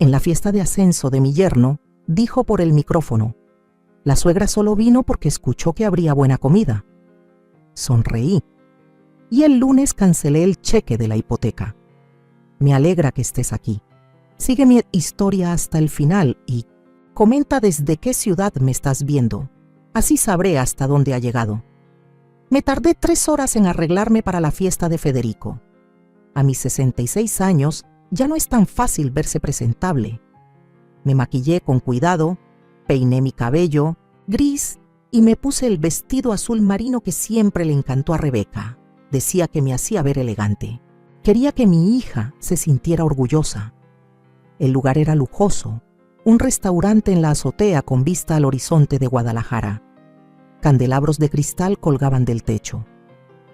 En la fiesta de ascenso de mi yerno, dijo por el micrófono: la suegra solo vino porque escuchó que habría buena comida. Sonreí. Y el lunes cancelé el cheque de la hipoteca. Me alegra que estés aquí. Sigue mi historia hasta el final y comenta desde qué ciudad me estás viendo. Así sabré hasta dónde ha llegado. Me tardé 3 horas en arreglarme para la fiesta de Federico. A mis 66 años ya no es tan fácil verse presentable. Me maquillé con cuidado, peiné mi cabello gris y me puse el vestido azul marino que siempre le encantó a Rebeca. Decía que me hacía ver elegante. Quería que mi hija se sintiera orgullosa. El lugar era lujoso, un restaurante en la azotea con vista al horizonte de Guadalajara. Candelabros de cristal colgaban del techo.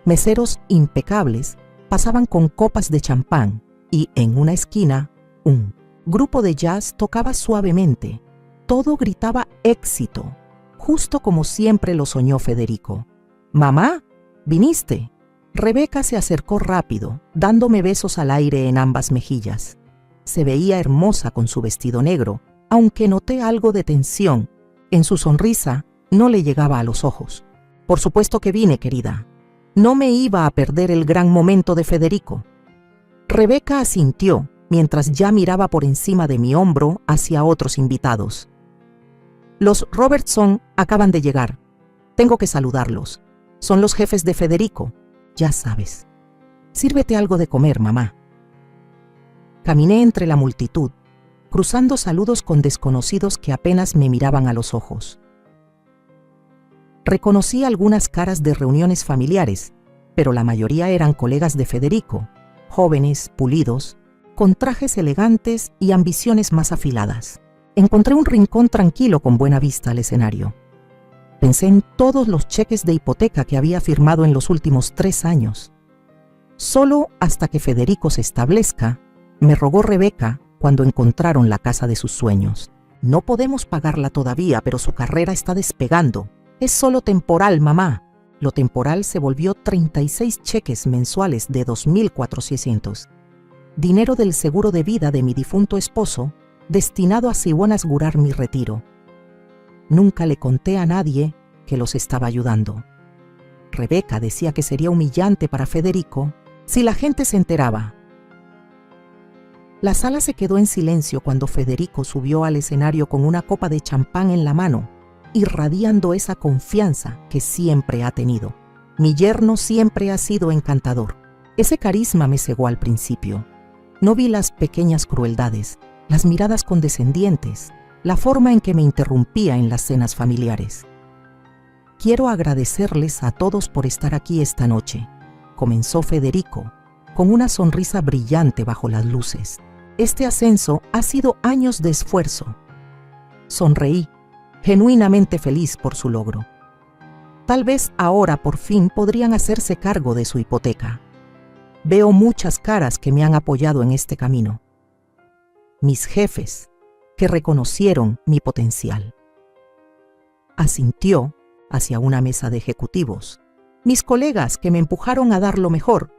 Meseros impecables pasaban con copas de champán y en una esquina un grupo de jazz tocaba suavemente. Todo gritaba éxito, justo como siempre lo soñó Federico. «Mamá, ¿viniste?» Rebeca se acercó rápido, dándome besos al aire en ambas mejillas. Se veía hermosa con su vestido negro, aunque noté algo de tensión. En su sonrisa no le llegaba a los ojos. «Por supuesto que vine, querida. No me iba a perder el gran momento de Federico». Rebeca asintió, mientras ya miraba por encima de mi hombro hacia otros invitados. «Los Robertson acaban de llegar. Tengo que saludarlos. Son los jefes de Federico. Ya sabes. Sírvete algo de comer, mamá». Caminé entre la multitud, cruzando saludos con desconocidos que apenas me miraban a los ojos. Reconocí algunas caras de reuniones familiares, pero la mayoría eran colegas de Federico, jóvenes, pulidos, con trajes elegantes y ambiciones más afiladas. Encontré un rincón tranquilo con buena vista al escenario. Pensé en todos los cheques de hipoteca que había firmado en los últimos 3 años. Solo hasta que Federico se establezca, me rogó Rebeca cuando encontraron la casa de sus sueños. «No podemos pagarla todavía, pero su carrera está despegando. Es solo temporal, mamá». Lo temporal se volvió 36 cheques mensuales de 2.400. Dinero del seguro de vida de mi difunto esposo, destinado a asigurar mi retiro. Nunca le conté a nadie que los estaba ayudando. Rebeca decía que sería humillante para Federico si la gente se enteraba. La sala se quedó en silencio cuando Federico subió al escenario con una copa de champán en la mano, irradiando esa confianza que siempre ha tenido. Mi yerno siempre ha sido encantador. Ese carisma me cegó al principio. No vi las pequeñas crueldades, las miradas condescendientes, la forma en que me interrumpía en las cenas familiares. «Quiero agradecerles a todos por estar aquí esta noche», comenzó Federico, con una sonrisa brillante bajo las luces. «Este ascenso ha sido años de esfuerzo». Sonreí, genuinamente feliz por su logro. Tal vez ahora por fin podrían hacerse cargo de su hipoteca. Veo muchas caras que me han apoyado en este camino. Mis jefes, que reconocieron mi potencial. Asintió hacia una mesa de ejecutivos. Mis colegas que me empujaron a dar lo mejor.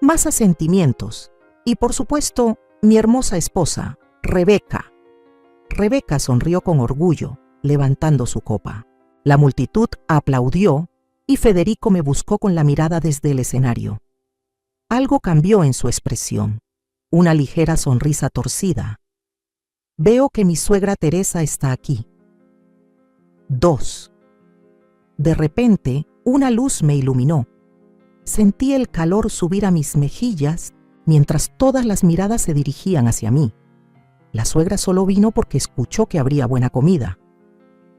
Más asentimientos. Y por supuesto, mi hermosa esposa, Rebeca. Rebeca sonrió con orgullo, levantando su copa. La multitud aplaudió y Federico me buscó con la mirada desde el escenario. Algo cambió en su expresión, una ligera sonrisa torcida. «Veo que mi suegra Teresa está aquí». 2. De repente, una luz me iluminó. Sentí el calor subir a mis mejillas mientras todas las miradas se dirigían hacia mí. La suegra solo vino porque escuchó que habría buena comida.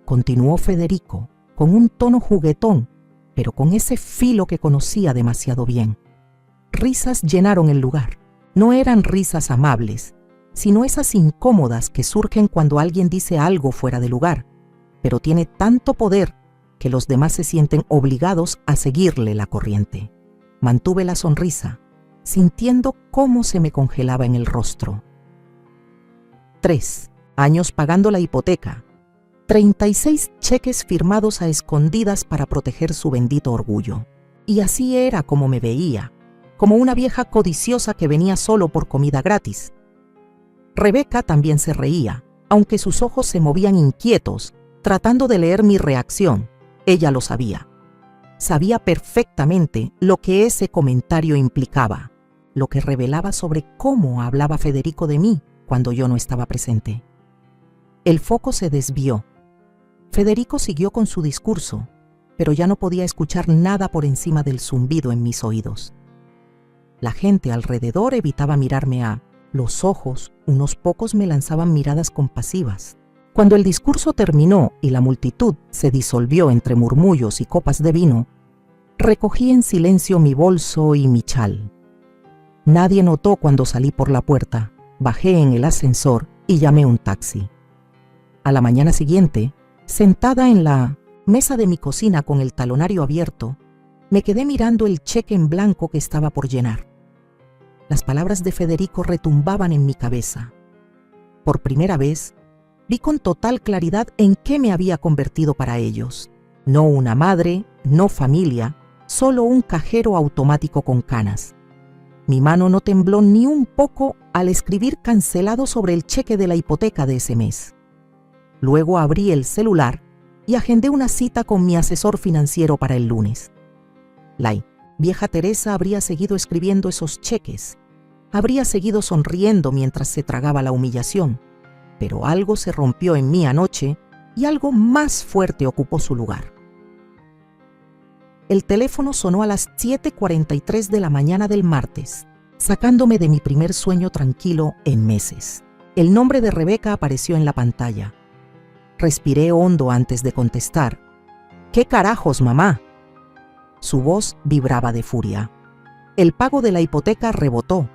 Continuó Federico, con un tono juguetón, pero con ese filo que conocía demasiado bien. Risas llenaron el lugar. No eran risas amables, sino esas incómodas que surgen cuando alguien dice algo fuera de lugar, pero tiene tanto poder que los demás se sienten obligados a seguirle la corriente. Mantuve la sonrisa, sintiendo cómo se me congelaba en el rostro. 3 años pagando la hipoteca, 36 cheques firmados a escondidas para proteger su bendito orgullo. Y así era como me veía, como una vieja codiciosa que venía solo por comida gratis. Rebeca también se reía, aunque sus ojos se movían inquietos, tratando de leer mi reacción. Ella lo sabía. Sabía perfectamente lo que ese comentario implicaba, lo que revelaba sobre cómo hablaba Federico de mí cuando yo no estaba presente. El foco se desvió. Federico siguió con su discurso, pero ya no podía escuchar nada por encima del zumbido en mis oídos. La gente alrededor evitaba mirarme a los ojos, unos pocos me lanzaban miradas compasivas. Cuando el discurso terminó y la multitud se disolvió entre murmullos y copas de vino, recogí en silencio mi bolso y mi chal. Nadie notó cuando salí por la puerta, bajé en el ascensor y llamé un taxi. A la mañana siguiente, sentada en la mesa de mi cocina con el talonario abierto, me quedé mirando el cheque en blanco que estaba por llenar. Las palabras de Federico retumbaban en mi cabeza. Por primera vez, vi con total claridad en qué me había convertido para ellos. No una madre, no familia, solo un cajero automático con canas. Mi mano no tembló ni un poco al escribir cancelado sobre el cheque de la hipoteca de ese mes. Luego abrí el celular y agendé una cita con mi asesor financiero para el lunes. La vieja Teresa habría seguido escribiendo esos cheques. Habría seguido sonriendo mientras se tragaba la humillación. Pero algo se rompió en mí anoche y algo más fuerte ocupó su lugar. El teléfono sonó a las 7:43 de la mañana del martes, sacándome de mi primer sueño tranquilo en meses. El nombre de Rebeca apareció en la pantalla. Respiré hondo antes de contestar. ¿Qué carajos, mamá? Su voz vibraba de furia. El pago de la hipoteca rebotó.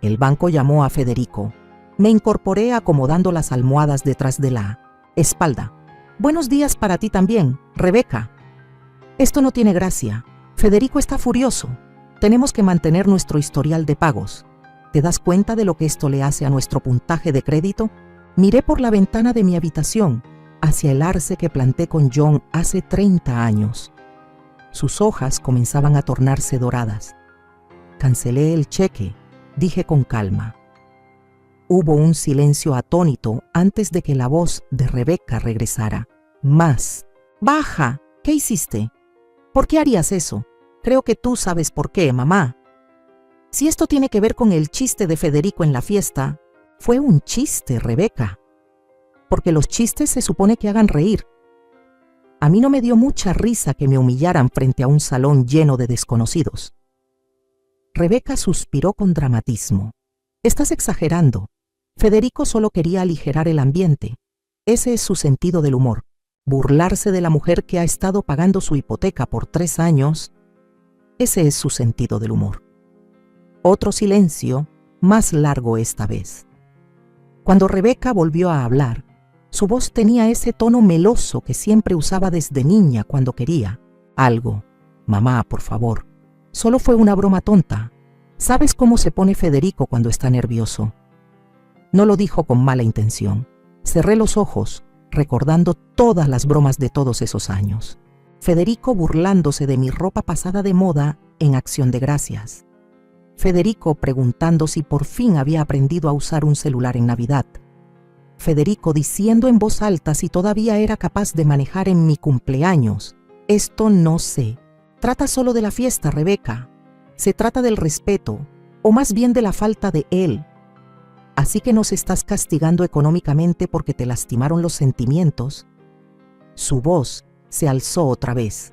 El banco llamó a Federico. Me incorporé acomodando las almohadas detrás de la espalda. Buenos días para ti también, Rebeca. Esto no tiene gracia. Federico está furioso. Tenemos que mantener nuestro historial de pagos. ¿Te das cuenta de lo que esto le hace a nuestro puntaje de crédito? Miré por la ventana de mi habitación, hacia el arce que planté con John hace 30 años. Sus hojas comenzaban a tornarse doradas. Cancelé el cheque, dije con calma. Hubo un silencio atónito antes de que la voz de Rebeca regresara. Más. Baja. ¿Qué hiciste? ¿Por qué harías eso? Creo que tú sabes por qué, mamá. Si esto tiene que ver con el chiste de Federico en la fiesta, fue un chiste, Rebeca. Porque los chistes se supone que hagan reír. A mí no me dio mucha risa que me humillaran frente a un salón lleno de desconocidos. Rebeca suspiró con dramatismo. Estás exagerando. Federico solo quería aligerar el ambiente. Ese es su sentido del humor. Burlarse de la mujer que ha estado pagando su hipoteca por 3 años. Ese es su sentido del humor. Otro silencio, más largo esta vez. Cuando Rebeca volvió a hablar, su voz tenía ese tono meloso que siempre usaba desde niña cuando quería algo. Mamá, por favor, solo fue una broma tonta. ¿Sabes cómo se pone Federico cuando está nervioso? No lo dijo con mala intención. Cerré los ojos, recordando todas las bromas de todos esos años. Federico burlándose de mi ropa pasada de moda en Acción de Gracias. Federico preguntando si por fin había aprendido a usar un celular en Navidad. Federico diciendo en voz alta si todavía era capaz de manejar en mi cumpleaños. Esto no sé. Trata solo de la fiesta, Rebeca. Se trata del respeto, o más bien de la falta de él. Así que nos estás castigando económicamente porque te lastimaron los sentimientos. Su voz se alzó otra vez.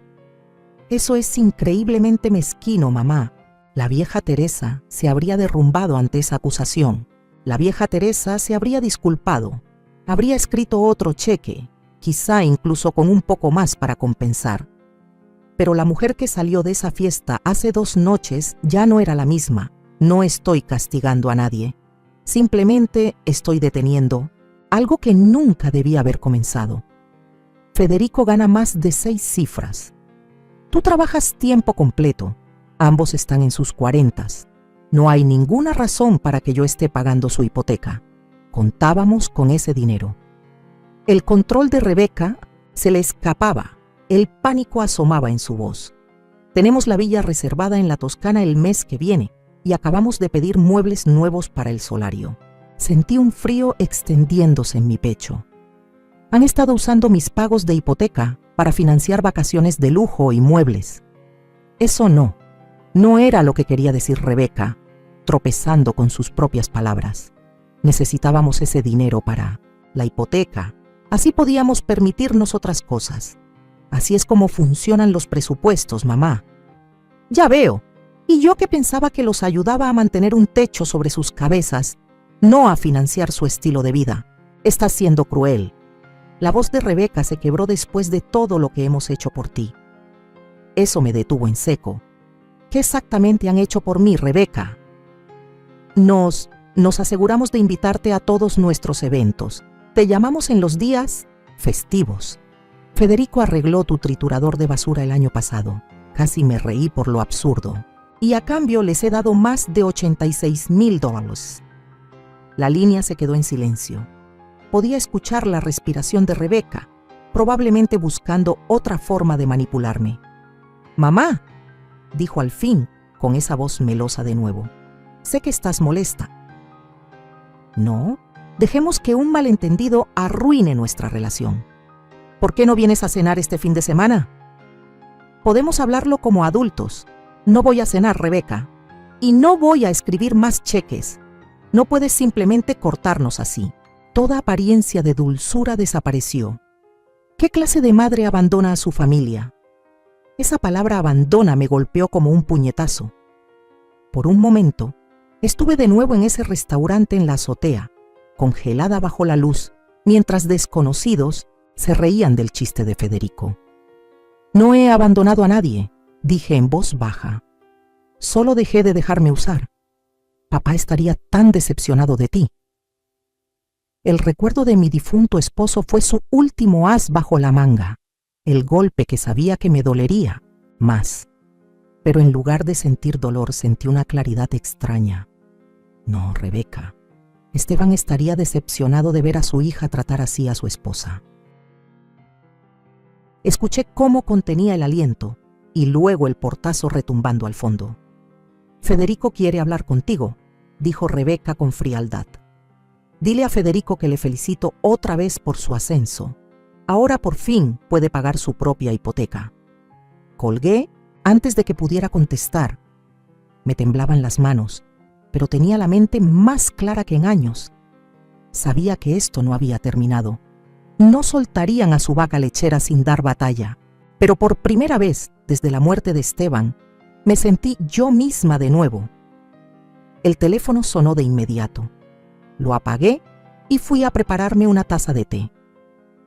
Eso es increíblemente mezquino, mamá. La vieja Teresa se habría derrumbado ante esa acusación. La vieja Teresa se habría disculpado. Habría escrito otro cheque, quizá incluso con un poco más para compensar. Pero la mujer que salió de esa fiesta hace 2 noches ya no era la misma. No estoy castigando a nadie. Simplemente estoy deteniendo algo que nunca debía haber comenzado. Federico gana más de 6 cifras. Tú trabajas tiempo completo. Ambos están en sus 40s. No hay ninguna razón para que yo esté pagando su hipoteca. Contábamos con ese dinero. El control de Rebeca se le escapaba. El pánico asomaba en su voz. Tenemos la villa reservada en la Toscana el mes que viene y acabamos de pedir muebles nuevos para el solario. Sentí un frío extendiéndose en mi pecho. Han estado usando mis pagos de hipoteca para financiar vacaciones de lujo y muebles. Eso no era lo que quería decir Rebeca, tropezando con sus propias palabras. Necesitábamos ese dinero para la hipoteca. Así podíamos permitirnos otras cosas. Así es como funcionan los presupuestos, mamá. Ya veo. Y yo que pensaba que los ayudaba a mantener un techo sobre sus cabezas, no a financiar su estilo de vida. Estás siendo cruel. La voz de Rebeca se quebró después de todo lo que hemos hecho por ti. Eso me detuvo en seco. ¿Qué exactamente han hecho por mí, Rebeca? Nos aseguramos de invitarte a todos nuestros eventos. Te llamamos en los días festivos. Federico arregló tu triturador de basura el año pasado. Casi me reí por lo absurdo. Y a cambio les he dado más de $86,000. La línea se quedó en silencio. Podía escuchar la respiración de Rebeca, probablemente buscando otra forma de manipularme. «Mamá», dijo al fin, con esa voz melosa de nuevo. «Sé que estás molesta». «No, dejemos que un malentendido arruine nuestra relación. ¿Por qué no vienes a cenar este fin de semana? Podemos hablarlo como adultos. No voy a cenar, Rebeca. Y no voy a escribir más cheques. No puedes simplemente cortarnos así». Toda apariencia de dulzura desapareció. ¿Qué clase de madre abandona a su familia? Esa palabra abandona me golpeó como un puñetazo. Por un momento, estuve de nuevo en ese restaurante en la azotea, congelada bajo la luz, mientras desconocidos se reían del chiste de Federico. «No he abandonado a nadie», dije en voz baja. «Solo dejé de dejarme usar. Papá estaría tan decepcionado de ti». El recuerdo de mi difunto esposo fue su último as bajo la manga, el golpe que sabía que me dolería más. Pero en lugar de sentir dolor, sentí una claridad extraña. No, Rebeca, Esteban estaría decepcionado de ver a su hija tratar así a su esposa. Escuché cómo contenía el aliento y luego el portazo retumbando al fondo. «Federico quiere hablar contigo», dijo Rebeca con frialdad. «Dile a Federico que le felicito otra vez por su ascenso. Ahora por fin puede pagar su propia hipoteca». Colgué antes de que pudiera contestar. Me temblaban las manos, pero tenía la mente más clara que en años. Sabía que esto no había terminado. No soltarían a su vaca lechera sin dar batalla. Pero por primera vez desde la muerte de Esteban, me sentí yo misma de nuevo. El teléfono sonó de inmediato. Lo apagué y fui a prepararme una taza de té.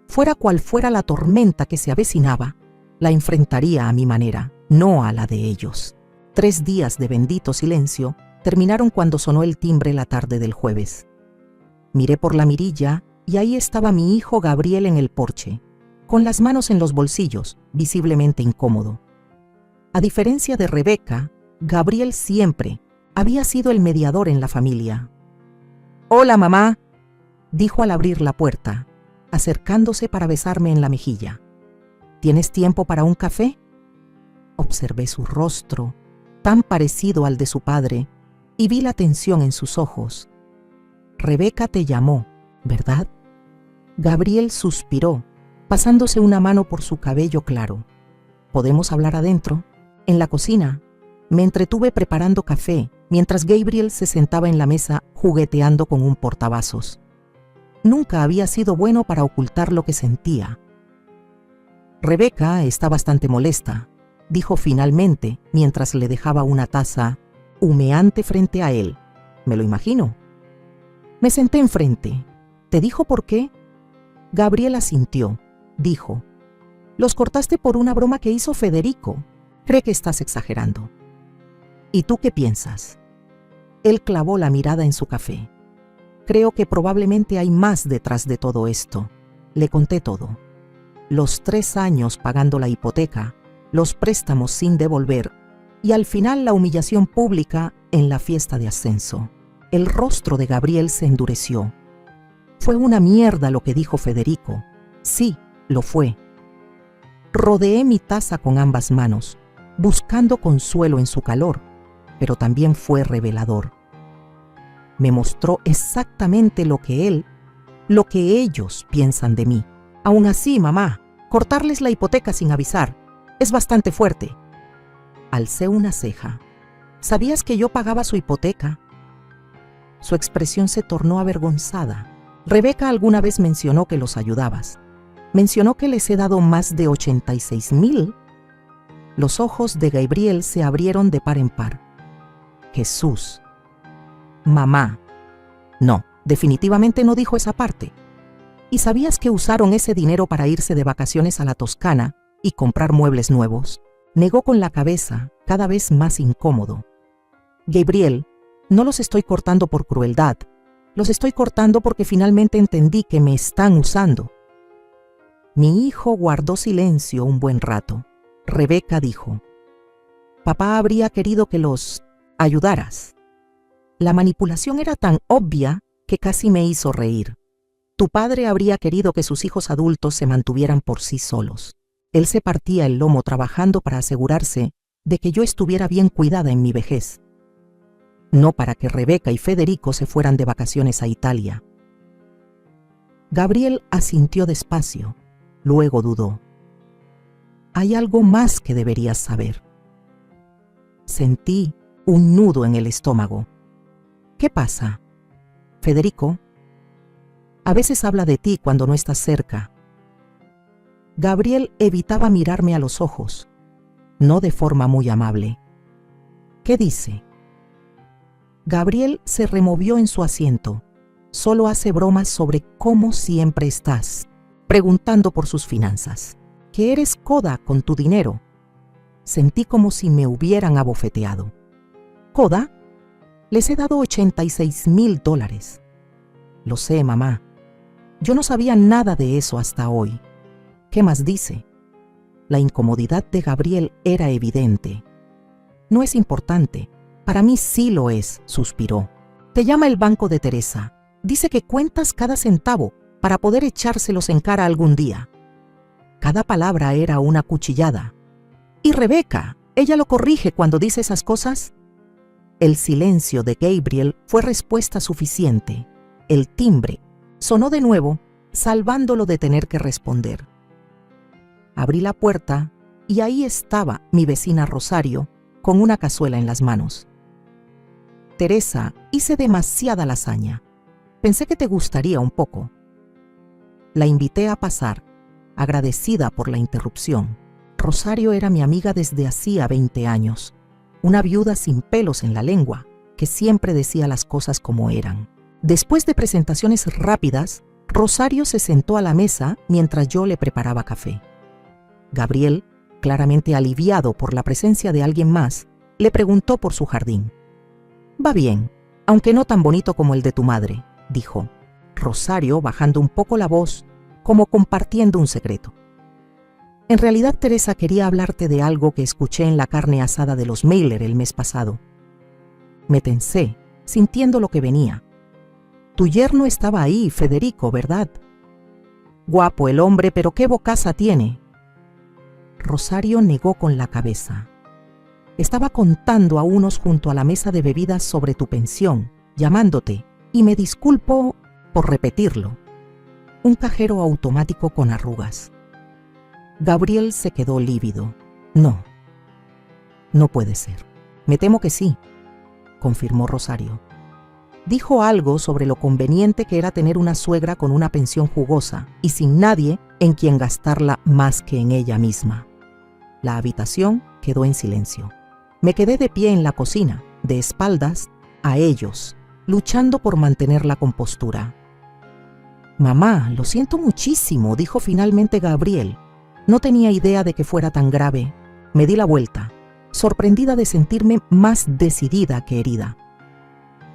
Fuera cual fuera la tormenta que se avecinaba, la enfrentaría a mi manera, no a la de ellos. 3 días de bendito silencio terminaron cuando sonó el timbre la tarde del jueves. Miré por la mirilla y ahí estaba mi hijo Gabriel en el porche, con las manos en los bolsillos, visiblemente incómodo. A diferencia de Rebeca, Gabriel siempre había sido el mediador en la familia. «Hola, mamá», dijo al abrir la puerta, acercándose para besarme en la mejilla. «¿Tienes tiempo para un café?». Observé su rostro, tan parecido al de su padre, y vi la tensión en sus ojos. «Rebeca te llamó, ¿verdad?». Gabriel suspiró, pasándose una mano por su cabello claro. «¿Podemos hablar adentro?». En la cocina, me entretuve preparando café, mientras Gabriel se sentaba en la mesa jugueteando con un portavasos. Nunca había sido bueno para ocultar lo que sentía. «Rebeca está bastante molesta», dijo finalmente, mientras le dejaba una taza humeante frente a él. «Me lo imagino». Me senté enfrente. «¿Te dijo por qué?». Gabriel asintió. Dijo: «Los cortaste por una broma que hizo Federico. Cree que estás exagerando». «¿Y tú qué piensas?». Él clavó la mirada en su café. «Creo que probablemente hay más detrás de todo esto». Le conté todo. Los 3 años pagando la hipoteca, los préstamos sin devolver y al final la humillación pública en la fiesta de ascenso. El rostro de Gabriel se endureció. «Fue una mierda lo que dijo Federico». «Sí, lo fue». Rodeé mi taza con ambas manos, buscando consuelo en su calor, pero también fue revelador. Me mostró exactamente lo que ellos piensan de mí. Aún así, mamá, cortarles la hipoteca sin avisar es bastante fuerte. Alcé una ceja. ¿Sabías que yo pagaba su hipoteca? Su expresión se tornó avergonzada. Rebeca alguna vez mencionó que los ayudabas. Mencionó que les he dado más de 86,000. Los ojos de Gabriel se abrieron de par en par. Jesús. Mamá. No, definitivamente no dijo esa parte. ¿Y sabías que usaron ese dinero para irse de vacaciones a la Toscana y comprar muebles nuevos? Negó con la cabeza, cada vez más incómodo. Gabriel, no los estoy cortando por crueldad. Los estoy cortando porque finalmente entendí que me están usando. Mi hijo guardó silencio un buen rato. Rebeca dijo: papá habría querido que los ayudaras. La manipulación era tan obvia que casi me hizo reír. Tu padre habría querido que sus hijos adultos se mantuvieran por sí solos. Él se partía el lomo trabajando para asegurarse de que yo estuviera bien cuidada en mi vejez. No para que Rebeca y Federico se fueran de vacaciones a Italia. Gabriel asintió despacio, luego dudó. Hay algo más que deberías saber. Sentí un nudo en el estómago. ¿Qué pasa? Federico, a veces habla de ti cuando no estás cerca. Gabriel evitaba mirarme a los ojos, no de forma muy amable. ¿Qué dice? Gabriel se removió en su asiento. Solo hace bromas sobre cómo siempre estás, preguntando por sus finanzas. Que eres coda con tu dinero. Sentí como si me hubieran abofeteado. ¿Coda? Les he dado $86,000. Lo sé, mamá. Yo no sabía nada de eso hasta hoy. ¿Qué más dice? La incomodidad de Gabriel era evidente. No es importante. Para mí sí lo es, suspiró. Te llama el banco de Teresa. Dice que cuentas cada centavo para poder echárselos en cara algún día. Cada palabra era una cuchillada. ¿Y Rebeca? ¿Ella lo corrige cuando dice esas cosas? El silencio de Gabriel fue respuesta suficiente. El timbre sonó de nuevo, salvándolo de tener que responder. Abrí la puerta y ahí estaba mi vecina Rosario con una cazuela en las manos. Teresa, hice demasiada lasaña. Pensé que te gustaría un poco. La invité a pasar, agradecida por la interrupción. Rosario era mi amiga desde hacía 20 años, una viuda sin pelos en la lengua, que siempre decía las cosas como eran. Después de presentaciones rápidas, Rosario se sentó a la mesa mientras yo le preparaba café. Gabriel, claramente aliviado por la presencia de alguien más, le preguntó por su jardín. Va bien, aunque no tan bonito como el de tu madre, dijo. Rosario bajando un poco la voz, como compartiendo un secreto. En realidad, Teresa quería hablarte de algo que escuché en la carne asada de los Mailer el mes pasado. Me tensé, sintiendo lo que venía. Tu yerno estaba ahí, Federico, ¿verdad? Guapo el hombre, pero qué bocaza tiene. Rosario negó con la cabeza. Estaba contando a unos junto a la mesa de bebidas sobre tu pensión, llamándote, y me disculpo por repetirlo. Un cajero automático con arrugas. Gabriel se quedó lívido. No puede ser. Me temo que sí, confirmó Rosario. Dijo algo sobre lo conveniente que era tener una suegra con una pensión jugosa y sin nadie en quien gastarla más que en ella misma. La habitación quedó en silencio. Me quedé de pie en la cocina, de espaldas a ellos, luchando por mantener la compostura. Mamá, lo siento muchísimo, dijo finalmente Gabriel. No tenía idea de que fuera tan grave. Me di la vuelta, sorprendida de sentirme más decidida que herida.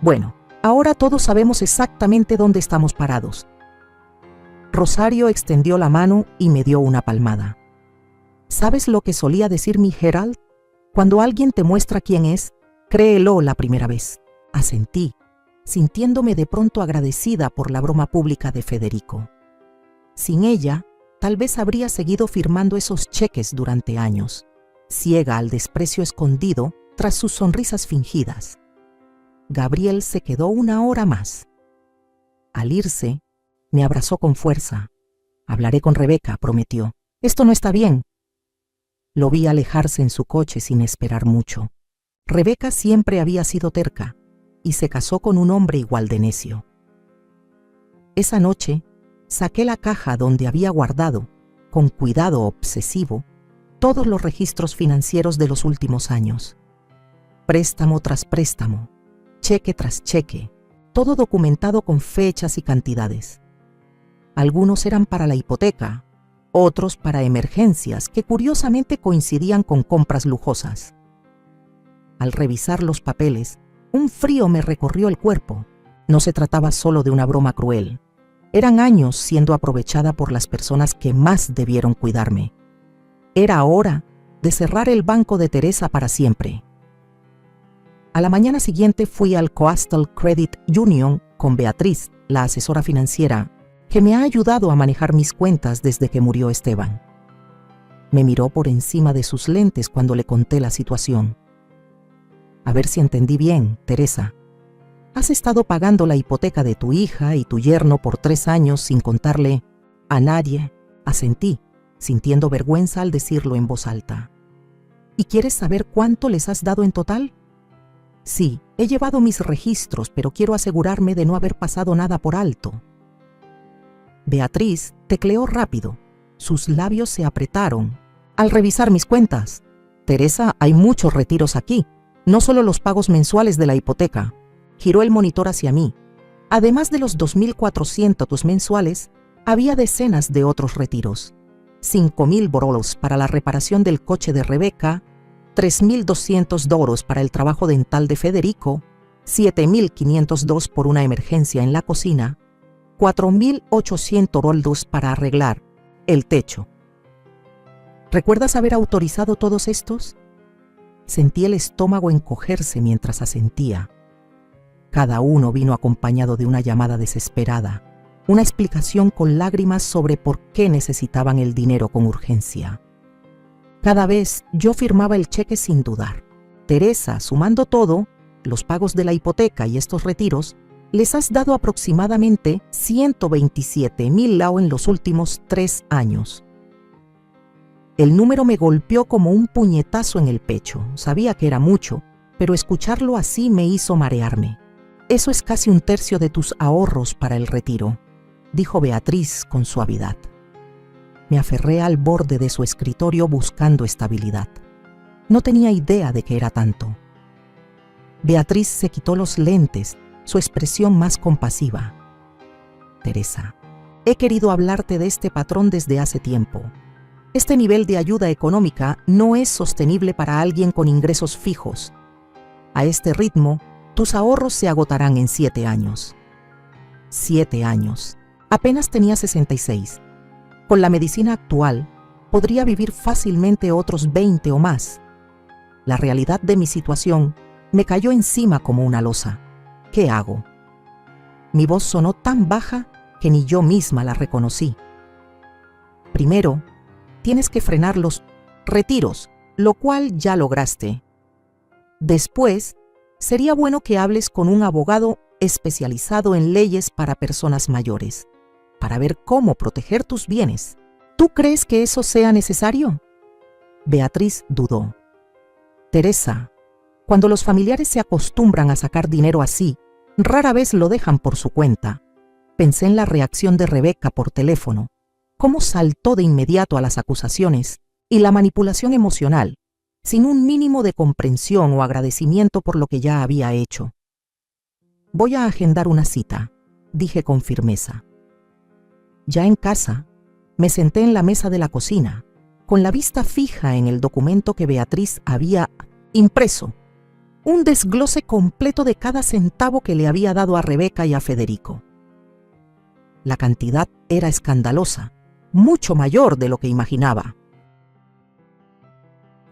Bueno, ahora todos sabemos exactamente dónde estamos parados. Rosario extendió la mano y me dio una palmada. ¿Sabes lo que solía decir mi Gerald? Cuando alguien te muestra quién es, créelo la primera vez. Asentí, sintiéndome de pronto agradecida por la broma pública de Federico. Sin ella, tal vez habría seguido firmando esos cheques durante años, ciega al desprecio escondido tras sus sonrisas fingidas. Gabriel se quedó 1 hora más. Al irse, me abrazó con fuerza. Hablaré con Rebeca, prometió. Esto no está bien. Lo vi alejarse en su coche sin esperar mucho. Rebeca siempre había sido terca y se casó con un hombre igual de necio. Esa noche, saqué la caja donde había guardado, con cuidado obsesivo, todos los registros financieros de los últimos años. Préstamo tras préstamo, cheque tras cheque, todo documentado con fechas y cantidades. Algunos eran para la hipoteca, otros para emergencias que curiosamente coincidían con compras lujosas. Al revisar los papeles, un frío me recorrió el cuerpo. No se trataba solo de una broma cruel. Eran años siendo aprovechada por las personas que más debieron cuidarme. Era hora de cerrar el banco de Teresa para siempre. A la mañana siguiente fui al Coastal Credit Union con Beatriz, la asesora financiera, que me ha ayudado a manejar mis cuentas desde que murió Esteban. Me miró por encima de sus lentes cuando le conté la situación. A ver si entendí bien, Teresa. Has estado pagando la hipoteca de tu hija y tu yerno por 3 años sin contarle a nadie. Asentí, sintiendo vergüenza al decirlo en voz alta. ¿Y quieres saber cuánto les has dado en total? Sí, he llevado mis registros, pero quiero asegurarme de no haber pasado nada por alto. Beatriz tecleó rápido. Sus labios se apretaron. Al revisar mis cuentas, Teresa, hay muchos retiros aquí, no solo los pagos mensuales de la hipoteca. Giró el monitor hacia mí. Además de los 2.400 mensuales, había decenas de otros retiros. 5.000 borolos para la reparación del coche de Rebeca, 3.200 doros para el trabajo dental de Federico, 7.502 por una emergencia en la cocina, 4.800 roldos para arreglar el techo. ¿Recuerdas haber autorizado todos estos? Sentí el estómago encogerse mientras asentía. Cada uno vino acompañado de una llamada desesperada, una explicación con lágrimas sobre por qué necesitaban el dinero con urgencia. Cada vez yo firmaba el cheque sin dudar. Teresa, sumando todo, los pagos de la hipoteca y estos retiros, les has dado aproximadamente 127.000 lao en los últimos 3 años. El número me golpeó como un puñetazo en el pecho. Sabía que era mucho, pero escucharlo así me hizo marearme. Eso es casi 1/3 de tus ahorros para el retiro, dijo Beatriz con suavidad. Me aferré al borde de su escritorio buscando estabilidad. No tenía idea de que era tanto. Beatriz se quitó los lentes, su expresión más compasiva. Teresa, he querido hablarte de este patrón desde hace tiempo. Este nivel de ayuda económica no es sostenible para alguien con ingresos fijos. A este ritmo, tus ahorros se agotarán en 7 años. 7 años. Apenas tenía 66. Con la medicina actual, podría vivir fácilmente otros 20 o más. La realidad de mi situación me cayó encima como una losa. ¿Qué hago? Mi voz sonó tan baja que ni yo misma la reconocí. Primero, tienes que frenar los retiros, lo cual ya lograste. Después, sería bueno que hables con un abogado especializado en leyes para personas mayores, para ver cómo proteger tus bienes. ¿Tú crees que eso sea necesario? Beatriz dudó. Teresa, cuando los familiares se acostumbran a sacar dinero así, rara vez lo dejan por su cuenta. Pensé en la reacción de Rebeca por teléfono, cómo saltó de inmediato a las acusaciones y la manipulación emocional, sin un mínimo de comprensión o agradecimiento por lo que ya había hecho. Voy a agendar una cita, dije con firmeza. Ya en casa, me senté en la mesa de la cocina, con la vista fija en el documento que Beatriz había impreso, un desglose completo de cada centavo que le había dado a Rebeca y a Federico. La cantidad era escandalosa, mucho mayor de lo que imaginaba.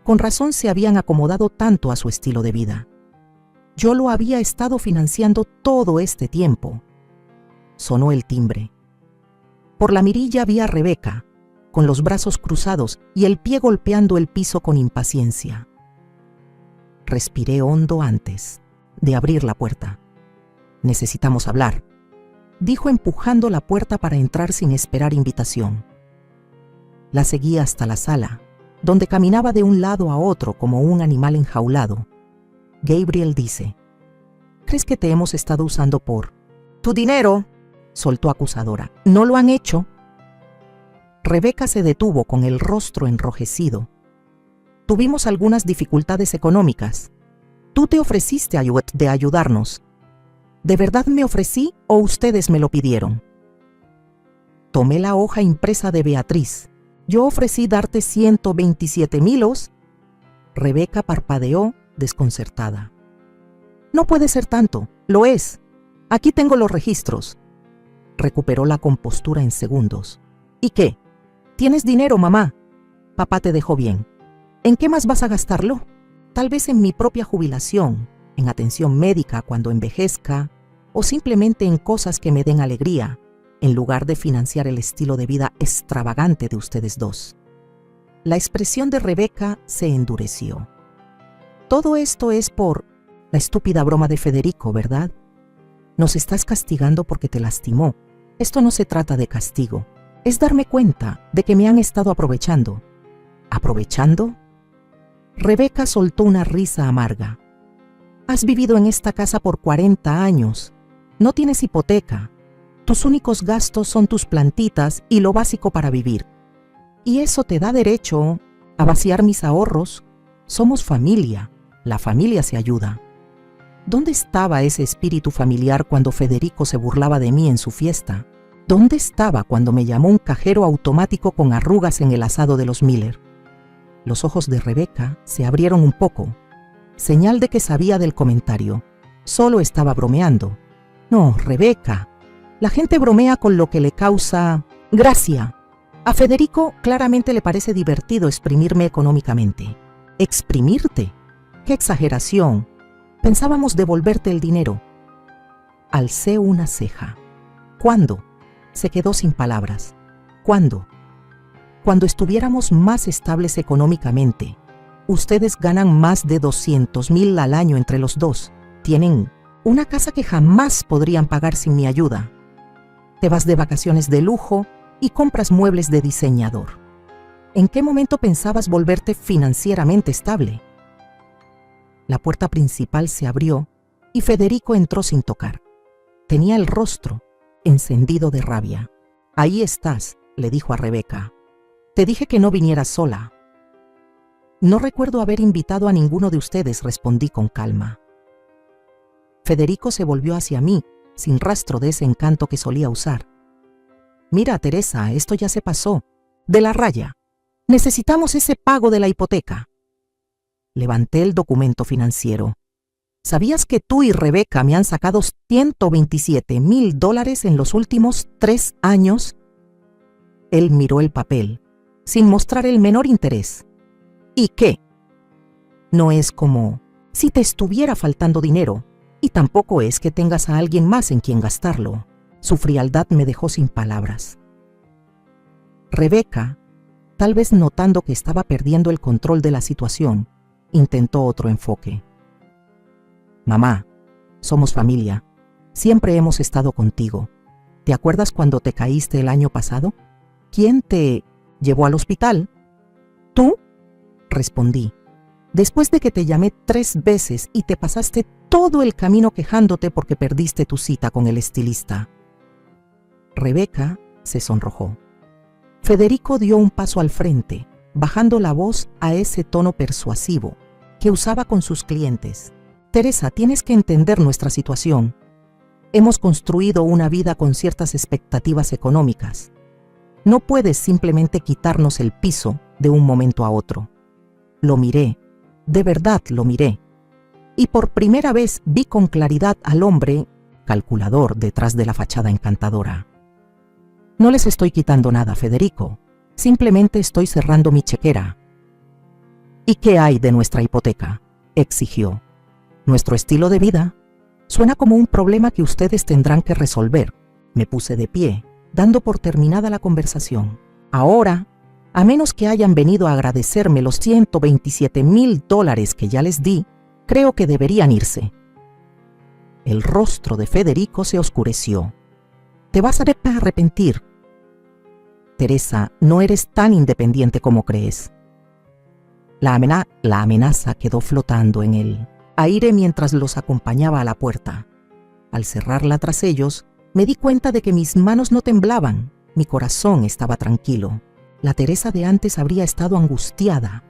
Con razón se habían acomodado tanto a su estilo de vida. Yo lo había estado financiando todo este tiempo. Sonó el timbre. Por la mirilla vi a Rebeca, con los brazos cruzados y el pie golpeando el piso con impaciencia. Respiré hondo antes. de abrir la puerta. «Necesitamos hablar», dijo empujando la puerta para entrar sin esperar invitación. La seguí hasta la sala, donde caminaba de un lado a otro como un animal enjaulado. Gabriel dice: «¿Crees que te hemos estado usando por tu dinero?», soltó acusadora. «¿No lo han hecho?». Rebeca se detuvo con el rostro enrojecido. «Tuvimos algunas dificultades económicas. Tú te ofreciste de ayudarnos. ¿De verdad me ofrecí o ustedes me lo pidieron?». Tomé la hoja impresa de Beatriz. «Yo ofrecí darte 127,000 os». Rebeca parpadeó desconcertada. «No puede ser tanto». «Lo es. Aquí tengo los registros». Recuperó la compostura en segundos. «¿Y qué? ¿Tienes dinero, mamá? Papá te dejó bien. ¿En qué más vas a gastarlo? Tal vez en mi propia jubilación, en atención médica cuando envejezca, o simplemente en cosas que me den alegría, en lugar de financiar el estilo de vida extravagante de ustedes dos». La expresión de Rebeca se endureció. «Todo esto es por la estúpida broma de Federico, ¿verdad? Nos estás castigando porque te lastimó. Esto no se trata de castigo. Es darme cuenta de que me han estado aprovechando». ¿Aprovechando? Rebeca soltó una risa amarga. «Has vivido en esta casa por 40 años. No tienes hipoteca. Tus únicos gastos son tus plantitas y lo básico para vivir. Y eso te da derecho a vaciar mis ahorros. Somos familia. La familia se ayuda». ¿Dónde estaba ese espíritu familiar cuando Federico se burlaba de mí en su fiesta? ¿Dónde estaba cuando me llamó un cajero automático con arrugas en el asado de los Miller? Los ojos de Rebeca se abrieron un poco, señal de que sabía del comentario. Solo estaba bromeando. «No, Rebeca, la gente bromea con lo que le causa gracia. A Federico claramente le parece divertido exprimirme económicamente». «¿Exprimirte? ¡Qué exageración! Pensábamos devolverte el dinero». Alcé una ceja. «¿Cuándo?». Se quedó sin palabras. «¿Cuándo?». «Cuando estuviéramos más estables económicamente. Ustedes ganan más de 200,000 al año entre los dos. Tienen una casa que jamás podrían pagar sin mi ayuda. Te vas de vacaciones de lujo y compras muebles de diseñador. ¿En qué momento pensabas volverte financieramente estable?». La puerta principal se abrió y Federico entró sin tocar. Tenía el rostro encendido de rabia. «Ahí estás», le dijo a Rebeca. «Te dije que no vinieras sola». «No recuerdo haber invitado a ninguno de ustedes», respondí con calma. Federico se volvió hacia mí, sin rastro de ese encanto que solía usar. «Mira, Teresa, esto ya se pasó. De la raya. Necesitamos ese pago de la hipoteca». Levanté el documento financiero. «¿Sabías que tú y Rebeca me han sacado $127,000 en los últimos 3 años? Él miró el papel, sin mostrar el menor interés. «¿Y qué? No es como si te estuviera faltando dinero, y tampoco es que tengas a alguien más en quien gastarlo». Su frialdad me dejó sin palabras. Rebeca, tal vez notando que estaba perdiendo el control de la situación, intentó otro enfoque. «Mamá, somos familia. Siempre hemos estado contigo. ¿Te acuerdas cuando te caíste el año pasado? ¿Quién te llevó al hospital?». «¿Tú?», respondí. «Después de que te llamé 3 veces y te pasaste todo el camino quejándote porque perdiste tu cita con el estilista». Rebeca se sonrojó. Federico dio un paso al frente, bajando la voz a ese tono persuasivo que usaba con sus clientes. «Teresa, tienes que entender nuestra situación. Hemos construido una vida con ciertas expectativas económicas. No puedes simplemente quitarnos el piso de un momento a otro». Lo miré, de verdad lo miré, y por primera vez vi con claridad al hombre calculador detrás de la fachada encantadora. «No les estoy quitando nada, Federico. Simplemente estoy cerrando mi chequera». «¿Y qué hay de nuestra hipoteca?», exigió. «Nuestro estilo de vida suena como un problema que ustedes tendrán que resolver». Me puse de pie, dando por terminada la conversación. «Ahora, a menos que hayan venido a agradecerme los $127,000 que ya les di, creo que deberían irse». El rostro de Federico se oscureció. «Te vas a arrepentir. Teresa, no eres tan independiente como crees». La amenaza quedó flotando en el aire mientras los acompañaba a la puerta. Al cerrarla tras ellos, me di cuenta de que mis manos no temblaban, mi corazón estaba tranquilo. La Teresa de antes habría estado angustiada,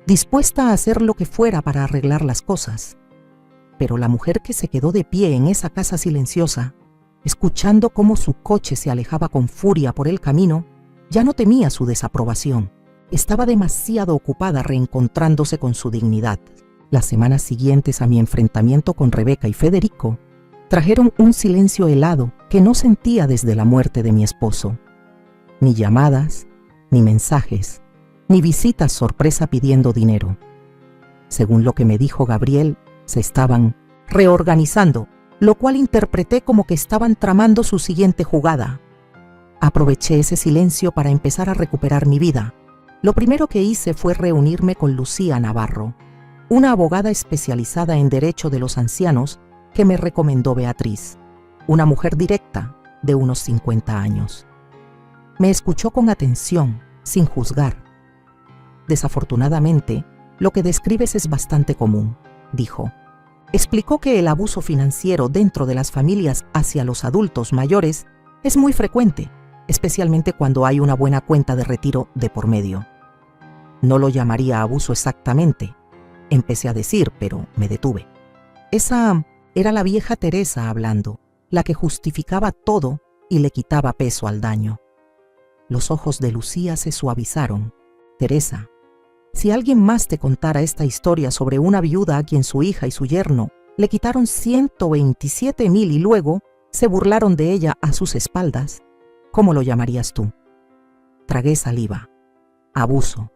dispuesta a hacer lo que fuera para arreglar las cosas. Pero la mujer que se quedó de pie en esa casa silenciosa, escuchando cómo su coche se alejaba con furia por el camino, ya no temía su desaprobación. Estaba demasiado ocupada reencontrándose con su dignidad. Las semanas siguientes a mi enfrentamiento con Rebeca y Federico trajeron un silencio helado que no sentía desde la muerte de mi esposo. Ni llamadas, ni mensajes, ni visitas sorpresa pidiendo dinero. Según lo que me dijo Gabriel, se estaban reorganizando, lo cual interpreté como que estaban tramando su siguiente jugada. Aproveché ese silencio para empezar a recuperar mi vida. Lo primero que hice fue reunirme con Lucía Navarro, una abogada especializada en derecho de los ancianos que me recomendó Beatriz, una mujer directa de unos 50 años. Me escuchó con atención, sin juzgar. «Desafortunadamente, lo que describes es bastante común», dijo. Explicó que el abuso financiero dentro de las familias hacia los adultos mayores es muy frecuente, especialmente cuando hay una buena cuenta de retiro de por medio. No lo llamaría abuso exactamente, empecé a decir, pero me detuve. Esa era la vieja Teresa hablando, la que justificaba todo y le quitaba peso al daño. Los ojos de Lucía se suavizaron. «Teresa, si alguien más te contara esta historia sobre una viuda a quien su hija y su yerno le quitaron 127,000 y luego se burlaron de ella a sus espaldas, ¿cómo lo llamarías tú?» Tragué saliva. «Abuso».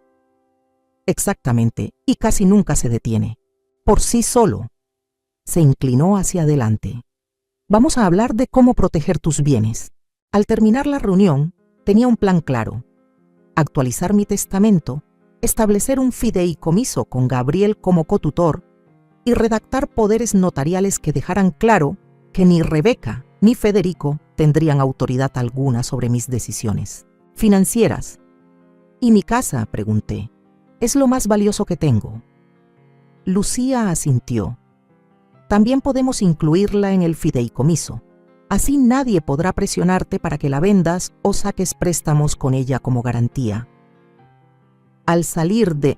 «Exactamente, y casi nunca se detiene. Por sí solo». Se inclinó hacia adelante. «Vamos a hablar de cómo proteger tus bienes». Al terminar la reunión, tenía un plan claro: actualizar mi testamento, establecer un fideicomiso con Gabriel como cotutor y redactar poderes notariales que dejaran claro que ni Rebeca ni Federico tendrían autoridad alguna sobre mis decisiones financieras. «¿Y mi casa?», pregunté. «Es lo más valioso que tengo». Lucía asintió. «También podemos incluirla en el fideicomiso. Así nadie podrá presionarte para que la vendas o saques préstamos con ella como garantía». Al salir de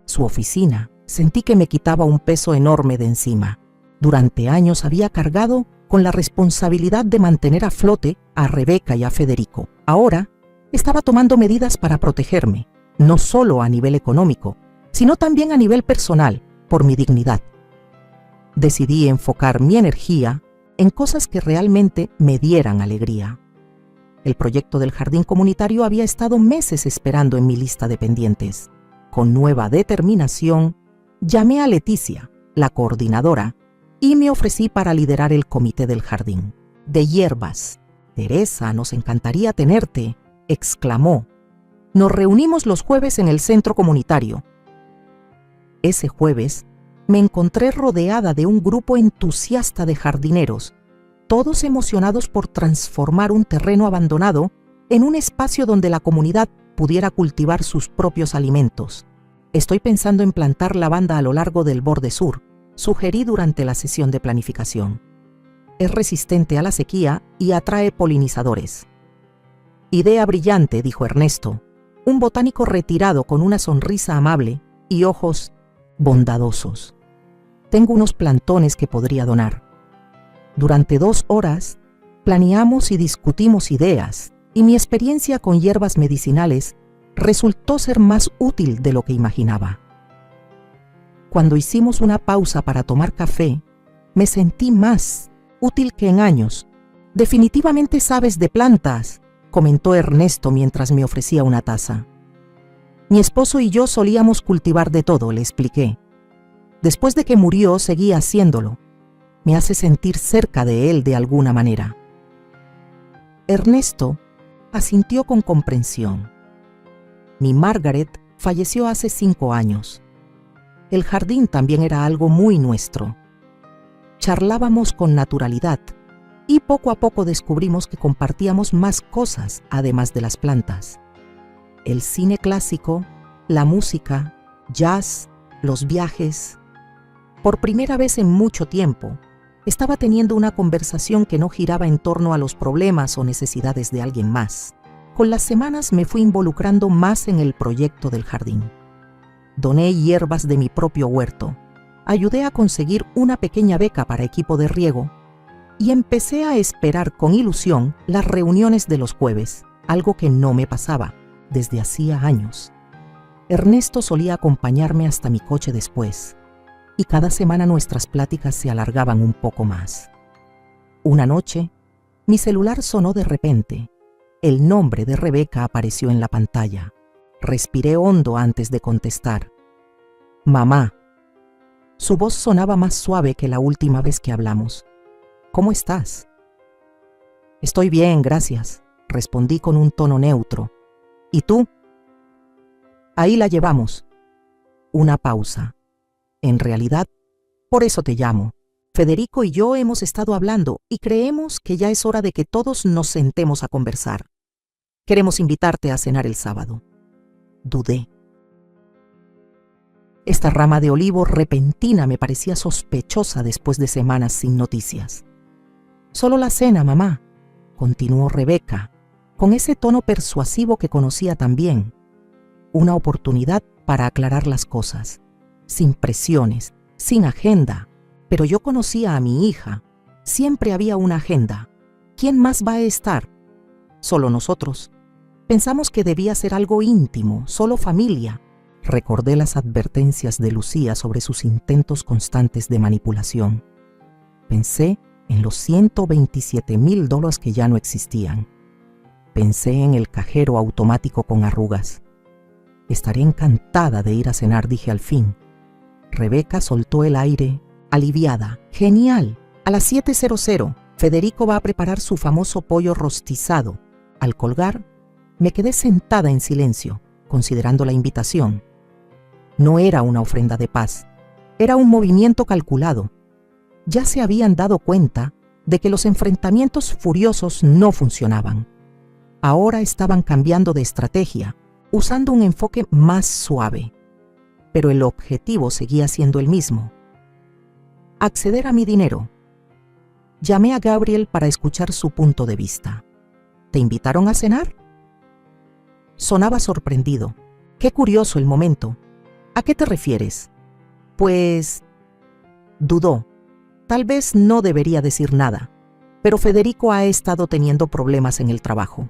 su oficina, sentí que me quitaba un peso enorme de encima. Durante años había cargado con la responsabilidad de mantener a flote a Rebeca y a Federico. Ahora estaba tomando medidas para protegerme, no solo a nivel económico, sino también a nivel personal, por mi dignidad. Decidí enfocar mi energía en cosas que realmente me dieran alegría. El proyecto del jardín comunitario había estado meses esperando en mi lista de pendientes. Con nueva determinación, llamé a Leticia, la coordinadora, y me ofrecí para liderar el comité del jardín. «De hierbas. Teresa, nos encantaría tenerte», exclamó. «Nos reunimos los jueves en el centro comunitario». Ese jueves me encontré rodeada de un grupo entusiasta de jardineros, todos emocionados por transformar un terreno abandonado en un espacio donde la comunidad pudiera cultivar sus propios alimentos. «Estoy pensando en plantar lavanda a lo largo del borde sur», sugerí durante la sesión de planificación. «Es resistente a la sequía y atrae polinizadores». «Idea brillante», dijo Ernesto, un botánico retirado con una sonrisa amable y ojos bondadosos. «Tengo unos plantones que podría donar». Durante 2 horas, planeamos y discutimos ideas, y mi experiencia con hierbas medicinales resultó ser más útil de lo que imaginaba. Cuando hicimos una pausa para tomar café, me sentí más útil que en años. «Definitivamente sabes de plantas», comentó Ernesto mientras me ofrecía una taza. «Mi esposo y yo solíamos cultivar de todo», le expliqué. «Después de que murió, seguí haciéndolo. Me hace sentir cerca de él de alguna manera». Ernesto asintió con comprensión. Mi Margaret falleció hace 5 años. El jardín también era algo muy nuestro. Charlábamos con naturalidad y poco a poco descubrimos que compartíamos más cosas además de las plantas. El cine clásico, la música, jazz, los viajes. Por primera vez en mucho tiempo, estaba teniendo una conversación que no giraba en torno a los problemas o necesidades de alguien más. Con las semanas me fui involucrando más en el proyecto del jardín. Doné hierbas de mi propio huerto, ayudé a conseguir una pequeña beca para equipo de riego y empecé a esperar con ilusión las reuniones de los jueves, algo que no me pasaba desde hacía años. Ernesto solía acompañarme hasta mi coche después, y cada semana nuestras pláticas se alargaban un poco más. Una noche, mi celular sonó de repente. El nombre de Rebeca apareció en la pantalla. Respiré hondo antes de contestar. Mamá. Su voz sonaba más suave que la última vez que hablamos. ¿Cómo estás? Estoy bien, gracias, respondí con un tono neutro. ¿Y tú? Ahí la llevamos. Una pausa. En realidad, por eso te llamo. Federico y yo hemos estado hablando y creemos que ya es hora de que todos nos sentemos a conversar. Queremos invitarte a cenar el sábado. Dudé. Esta rama de olivo repentina me parecía sospechosa después de semanas sin noticias. Solo la cena, mamá, continuó Rebeca, con ese tono persuasivo que conocía tan bien. Una oportunidad para aclarar las cosas, sin presiones, sin agenda. Pero yo conocía a mi hija. Siempre había una agenda. ¿Quién más va a estar? Solo nosotros. Pensamos que debía ser algo íntimo, solo familia. Recordé las advertencias de Lucía sobre sus intentos constantes de manipulación. Pensé en los $127,000 que ya no existían. Pensé en el cajero automático con arrugas. Estaré encantada de ir a cenar, dije al fin. Rebeca soltó el aire, aliviada. Genial. A las 7:00, Federico va a preparar su famoso pollo rostizado. Al colgar, me quedé sentada en silencio, considerando la invitación. No era una ofrenda de paz, era un movimiento calculado. Ya se habían dado cuenta de que los enfrentamientos furiosos no funcionaban. Ahora estaban cambiando de estrategia, usando un enfoque más suave. Pero el objetivo seguía siendo el mismo: acceder a mi dinero. Llamé a Gabriel para escuchar su punto de vista. ¿Te invitaron a cenar? Sonaba sorprendido. Qué curioso el momento. ¿A qué te refieres? Pues... dudó. Tal vez no debería decir nada, pero Federico ha estado teniendo problemas en el trabajo.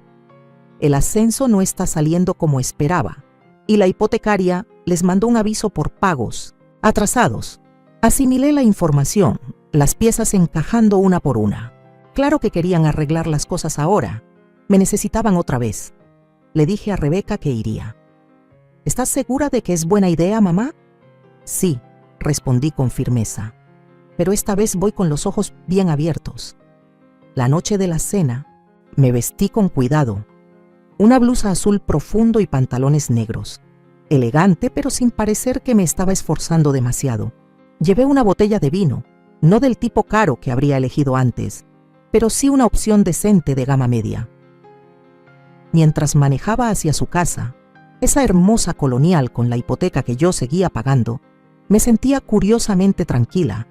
El ascenso no está saliendo como esperaba, y la hipotecaria les mandó un aviso por pagos atrasados. Asimilé la información, las piezas encajando una por una. Claro que querían arreglar las cosas ahora. Me necesitaban otra vez. Le dije a Rebeca que iría. ¿Estás segura de que es buena idea, mamá? Sí, respondí con firmeza. Pero esta vez voy con los ojos bien abiertos. La noche de la cena, me vestí con cuidado. Una blusa azul profundo y pantalones negros. Elegante, pero sin parecer que me estaba esforzando demasiado. Llevé una botella de vino, no del tipo caro que habría elegido antes, pero sí una opción decente de gama media. Mientras manejaba hacia su casa, esa hermosa colonial con la hipoteca que yo seguía pagando, me sentía curiosamente tranquila.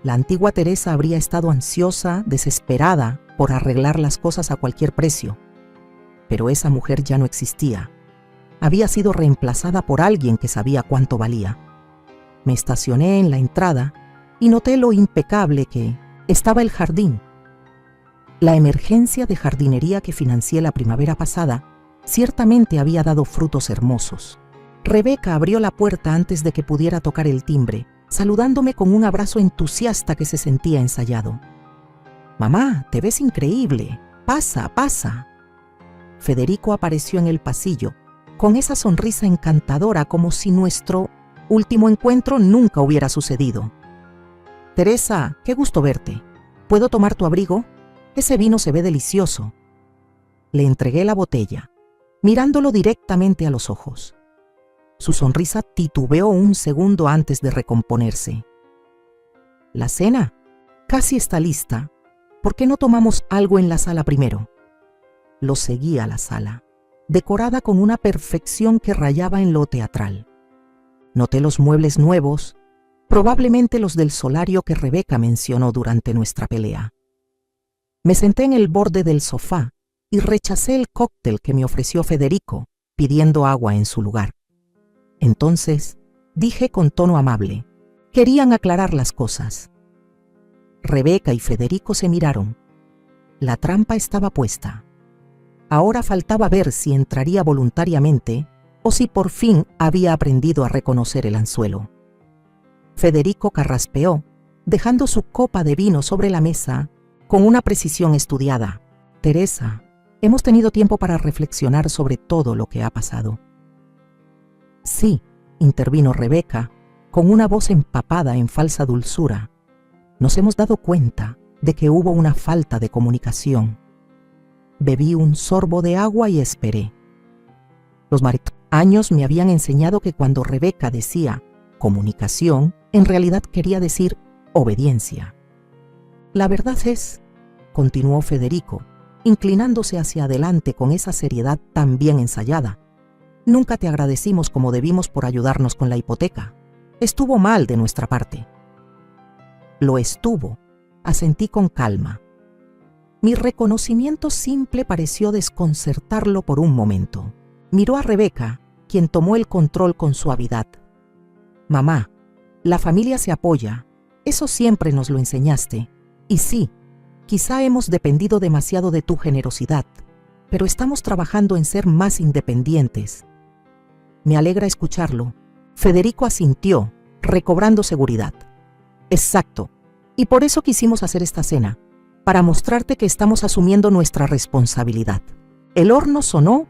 La antigua Teresa habría estado ansiosa, desesperada por arreglar las cosas a cualquier precio. Pero esa mujer ya no existía. Había sido reemplazada por alguien que sabía cuánto valía. Me estacioné en la entrada y noté lo impecable que estaba el jardín. La emergencia de jardinería que financié la primavera pasada ciertamente había dado frutos hermosos. Rebeca abrió la puerta antes de que pudiera tocar el timbre, saludándome con un abrazo entusiasta que se sentía ensayado. «Mamá, te ves increíble. Pasa, pasa». Federico apareció en el pasillo, con esa sonrisa encantadora como si nuestro último encuentro nunca hubiera sucedido. «Teresa, qué gusto verte. ¿Puedo tomar tu abrigo? Ese vino se ve delicioso». Le entregué la botella, mirándolo directamente a los ojos. Su sonrisa titubeó un segundo antes de recomponerse. «¿La cena? Casi está lista. ¿Por qué no tomamos algo en la sala primero? Lo seguí a la sala, decorada con una perfección que rayaba en lo teatral. Noté los muebles nuevos, probablemente los del solario que Rebeca mencionó durante nuestra pelea. Me senté en el borde del sofá y rechacé el cóctel que me ofreció Federico, pidiendo agua en su lugar. Entonces, dije con tono amable, querían aclarar las cosas. Rebeca y Federico se miraron. La trampa estaba puesta. Ahora faltaba ver si entraría voluntariamente o si por fin había aprendido a reconocer el anzuelo. Federico carraspeó, dejando su copa de vino sobre la mesa con una precisión estudiada. Teresa, hemos tenido tiempo para reflexionar sobre todo lo que ha pasado. Sí, intervino Rebeca, con una voz empapada en falsa dulzura. Nos hemos dado cuenta de que hubo una falta de comunicación. Bebí un sorbo de agua y esperé. Los años me habían enseñado que cuando Rebeca decía comunicación, en realidad quería decir obediencia. La verdad es, continuó Federico, inclinándose hacia adelante con esa seriedad tan bien ensayada, nunca te agradecimos como debimos por ayudarnos con la hipoteca. Estuvo mal de nuestra parte. Lo estuvo, asentí con calma. Mi reconocimiento simple pareció desconcertarlo por un momento. Miró a Rebeca, quien tomó el control con suavidad. Mamá, la familia se apoya, eso siempre nos lo enseñaste. Y sí, quizá hemos dependido demasiado de tu generosidad, pero estamos trabajando en ser más independientes. Me alegra escucharlo. Federico asintió, recobrando seguridad. Exacto, y por eso quisimos hacer esta cena, para mostrarte que estamos asumiendo nuestra responsabilidad. El horno sonó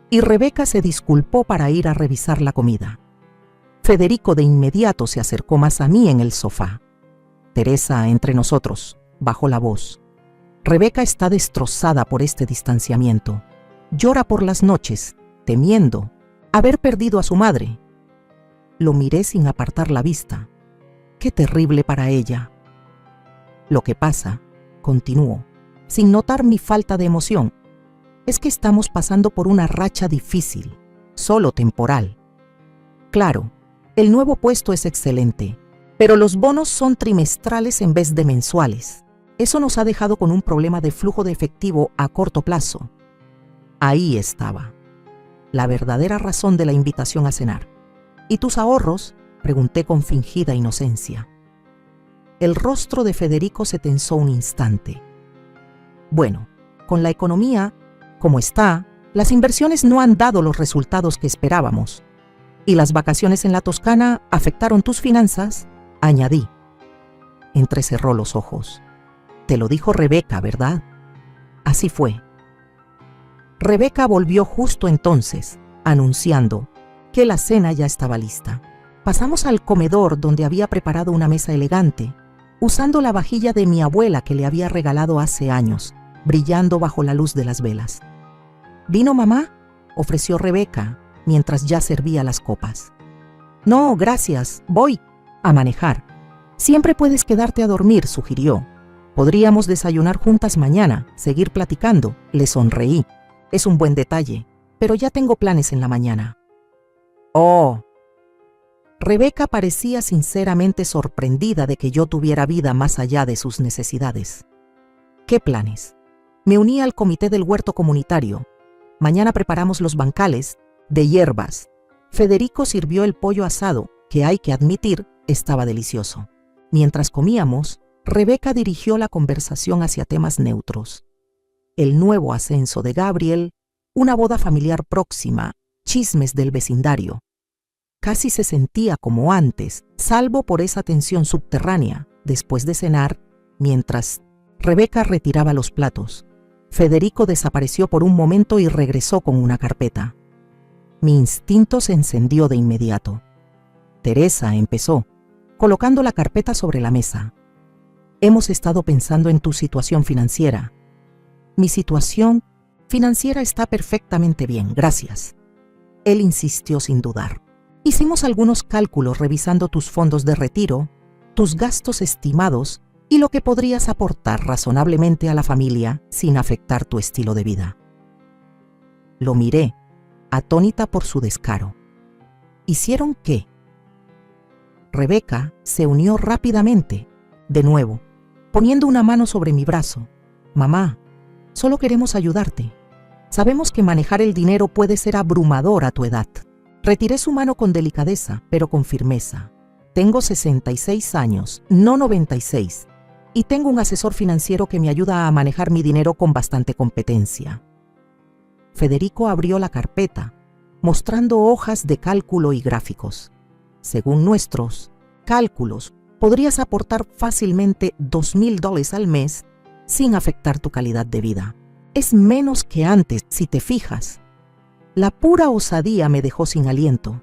y Rebeca se disculpó para ir a revisar la comida. Federico de inmediato se acercó más a mí en el sofá. Teresa, entre nosotros, bajó la voz. Rebeca está destrozada por este distanciamiento. Llora por las noches, temiendo haber perdido a su madre. Lo miré sin apartar la vista. Qué terrible para ella. Lo que pasa, continuó, sin notar mi falta de emoción, es que estamos pasando por una racha difícil, solo temporal. Claro, el nuevo puesto es excelente, pero los bonos son trimestrales en vez de mensuales. Eso nos ha dejado con un problema de flujo de efectivo a corto plazo. Ahí estaba, la verdadera razón de la invitación a cenar. ¿Y tus ahorros?, pregunté con fingida inocencia. El rostro de Federico se tensó un instante. Bueno, con la economía, como está, las inversiones no han dado los resultados que esperábamos. ¿Y las vacaciones en la Toscana afectaron tus finanzas?, añadí. Entrecerró los ojos. Te lo dijo Rebeca, ¿verdad? Así fue. Rebeca volvió justo entonces, anunciando que la cena ya estaba lista. Pasamos al comedor donde había preparado una mesa elegante, usando la vajilla de mi abuela que le había regalado hace años, brillando bajo la luz de las velas. ¿Vino mamá?, ofreció Rebeca, mientras ya servía las copas. No, gracias, voy a manejar. Siempre puedes quedarte a dormir, sugirió. Podríamos desayunar juntas mañana, seguir platicando. Le sonreí. Es un buen detalle, pero ya tengo planes en la mañana. Oh. Rebeca parecía sinceramente sorprendida de que yo tuviera vida más allá de sus necesidades. ¿Qué planes? Me uní al comité del huerto comunitario. Mañana preparamos los bancales de hierbas. Federico sirvió el pollo asado, que hay que admitir, estaba delicioso. Mientras comíamos, Rebeca dirigió la conversación hacia temas neutros. El nuevo ascenso de Gabriel, una boda familiar próxima, chismes del vecindario. Casi se sentía como antes, salvo por esa tensión subterránea, después de cenar, mientras Rebeca retiraba los platos. Federico desapareció por un momento y regresó con una carpeta. Mi instinto se encendió de inmediato. Teresa empezó, colocando la carpeta sobre la mesa. Hemos estado pensando en tu situación financiera. Mi situación financiera está perfectamente bien, gracias. Él insistió sin dudar. Hicimos algunos cálculos revisando tus fondos de retiro, tus gastos estimados y lo que podrías aportar razonablemente a la familia sin afectar tu estilo de vida. Lo miré, atónita por su descaro. ¿Hicieron qué? Rebeca se unió rápidamente, de nuevo, poniendo una mano sobre mi brazo. Mamá, solo queremos ayudarte. Sabemos que manejar el dinero puede ser abrumador a tu edad. Retiré su mano con delicadeza, pero con firmeza. Tengo 66 años, no 96, y tengo un asesor financiero que me ayuda a manejar mi dinero con bastante competencia. Federico abrió la carpeta, mostrando hojas de cálculo y gráficos. Según nuestros cálculos, podrías aportar fácilmente $2,000 al mes sin afectar tu calidad de vida. Es menos que antes, si te fijas. La pura osadía me dejó sin aliento.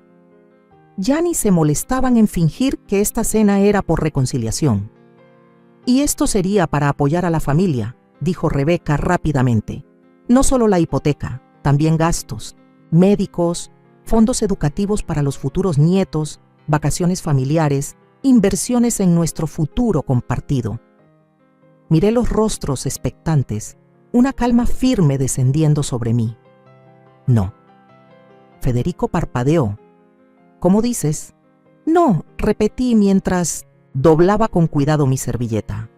Ya ni se molestaban en fingir que esta cena era por reconciliación. Y esto sería para apoyar a la familia, dijo Rebeca rápidamente. No solo la hipoteca, también gastos, médicos, fondos educativos para los futuros nietos, vacaciones familiares, inversiones en nuestro futuro compartido. Miré los rostros expectantes, una calma firme descendiendo sobre mí. No. Federico parpadeó. ¿Cómo dices? No, repetí mientras doblaba con cuidado mi servilleta.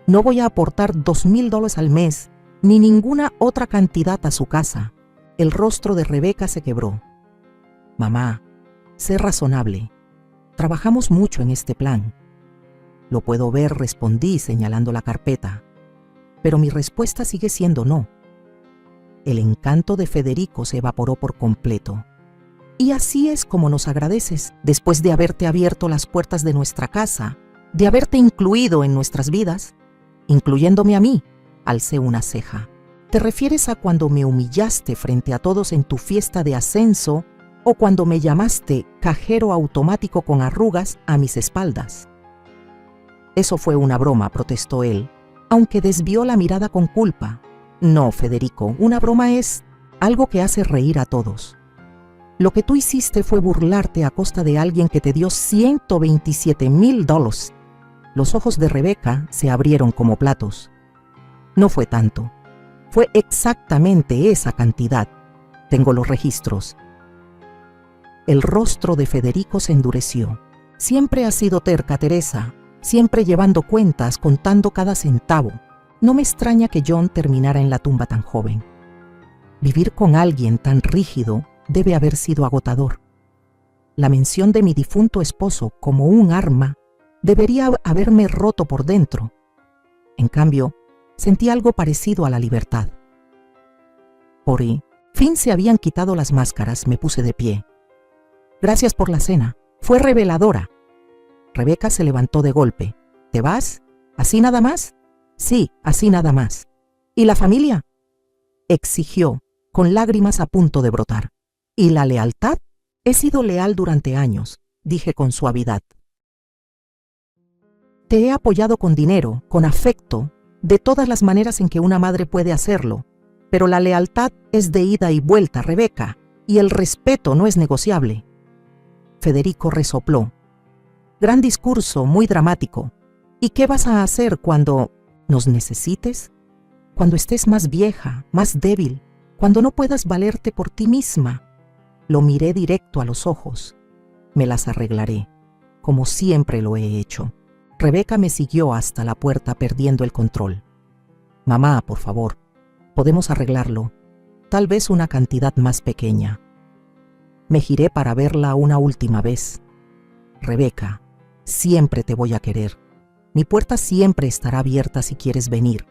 No voy a aportar $2,000 al mes, ni ninguna otra cantidad a su casa. El rostro de Rebeca se quebró. Mamá, sé razonable. Trabajamos mucho en este plan. Lo puedo ver, respondí señalando la carpeta. Pero mi respuesta sigue siendo no. El encanto de Federico se evaporó por completo. Y así es como nos agradeces, después de haberte abierto las puertas de nuestra casa, de haberte incluido en nuestras vidas, incluyéndome a mí, alcé una ceja. ¿Te refieres a cuando me humillaste frente a todos en tu fiesta de ascenso o cuando me llamaste cajero automático con arrugas a mis espaldas? Eso fue una broma, protestó él, aunque desvió la mirada con culpa. No, Federico, una broma es algo que hace reír a todos. Lo que tú hiciste fue burlarte a costa de alguien que te dio $127,000. Los ojos de Rebeca se abrieron como platos. No fue tanto. Fue exactamente esa cantidad. Tengo los registros. El rostro de Federico se endureció. Siempre has sido terca, Teresa, siempre llevando cuentas, contando cada centavo. No me extraña que John terminara en la tumba tan joven. Vivir con alguien tan rígido debe haber sido agotador. La mención de mi difunto esposo como un arma debería haberme roto por dentro. En cambio, sentí algo parecido a la libertad. Por fin se habían quitado las máscaras, me puse de pie. Gracias por la cena, fue reveladora. Rebeca se levantó de golpe. ¿Te vas? ¿Así nada más? Sí, así nada más. ¿Y la familia? Exigió, con lágrimas a punto de brotar. ¿Y la lealtad? He sido leal durante años, dije con suavidad. Te he apoyado con dinero, con afecto, de todas las maneras en que una madre puede hacerlo, pero la lealtad es de ida y vuelta, Rebeca, y el respeto no es negociable. Federico resopló. Gran discurso, muy dramático. ¿Y qué vas a hacer cuando nos necesites? Cuando estés más vieja, más débil, cuando no puedas valerte por ti misma. Lo miré directo a los ojos. Me las arreglaré, como siempre lo he hecho. Rebeca me siguió hasta la puerta perdiendo el control. Mamá, por favor, podemos arreglarlo. Tal vez una cantidad más pequeña. Me giré para verla una última vez. Rebeca, siempre te voy a querer. Mi puerta siempre estará abierta si quieres venir.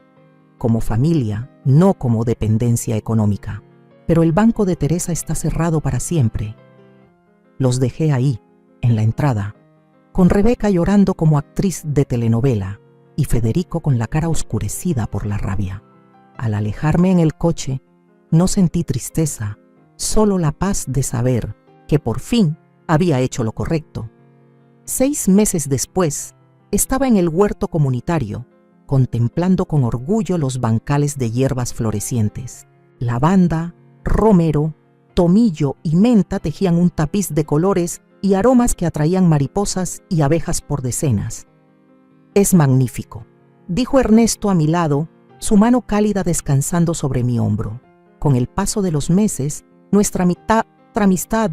Como familia, no como dependencia económica. Pero el banco de Teresa está cerrado para siempre. Los dejé ahí, en la entrada, con Rebeca llorando como actriz de telenovela y Federico con la cara oscurecida por la rabia. Al alejarme en el coche, no sentí tristeza, solo la paz de saber que por fin había hecho lo correcto. 6 meses después, estaba en el huerto comunitario, contemplando con orgullo los bancales de hierbas florecientes. Lavanda, romero, tomillo y menta tejían un tapiz de colores y aromas que atraían mariposas y abejas por decenas. Es magnífico. dijo Ernesto a mi lado, su mano cálida descansando sobre mi hombro. Con el paso de los meses, nuestra amistad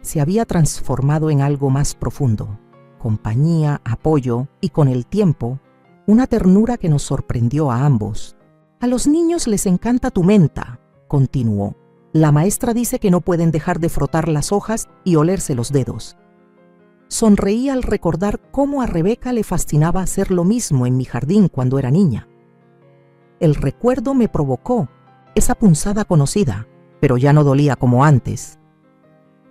se había transformado en algo más profundo. Compañía, apoyo y, con el tiempo, una ternura que nos sorprendió a ambos. A los niños les encanta tu menta, continuó. La maestra dice que no pueden dejar de frotar las hojas y olerse los dedos. Sonreí al recordar cómo a Rebeca le fascinaba hacer lo mismo en mi jardín cuando era niña. El recuerdo me provocó esa punzada conocida, pero ya no dolía como antes.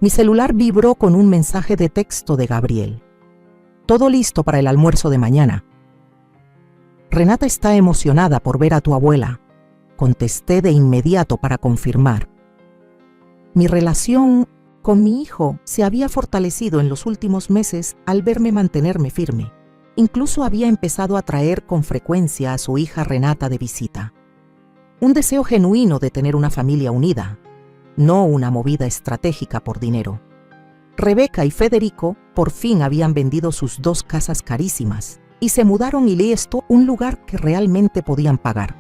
Mi celular vibró con un mensaje de texto de Gabriel. Todo listo para el almuerzo de mañana. Renata está emocionada por ver a tu abuela, contesté de inmediato para confirmar. Mi relación con mi hijo se había fortalecido en los últimos meses al verme mantenerme firme. Incluso había empezado a traer con frecuencia a su hija Renata de visita. Un deseo genuino de tener una familia unida, no una movida estratégica por dinero. Rebeca y Federico por fin habían vendido sus 2 casas carísimas y se mudaron a un lugar que realmente podían pagar.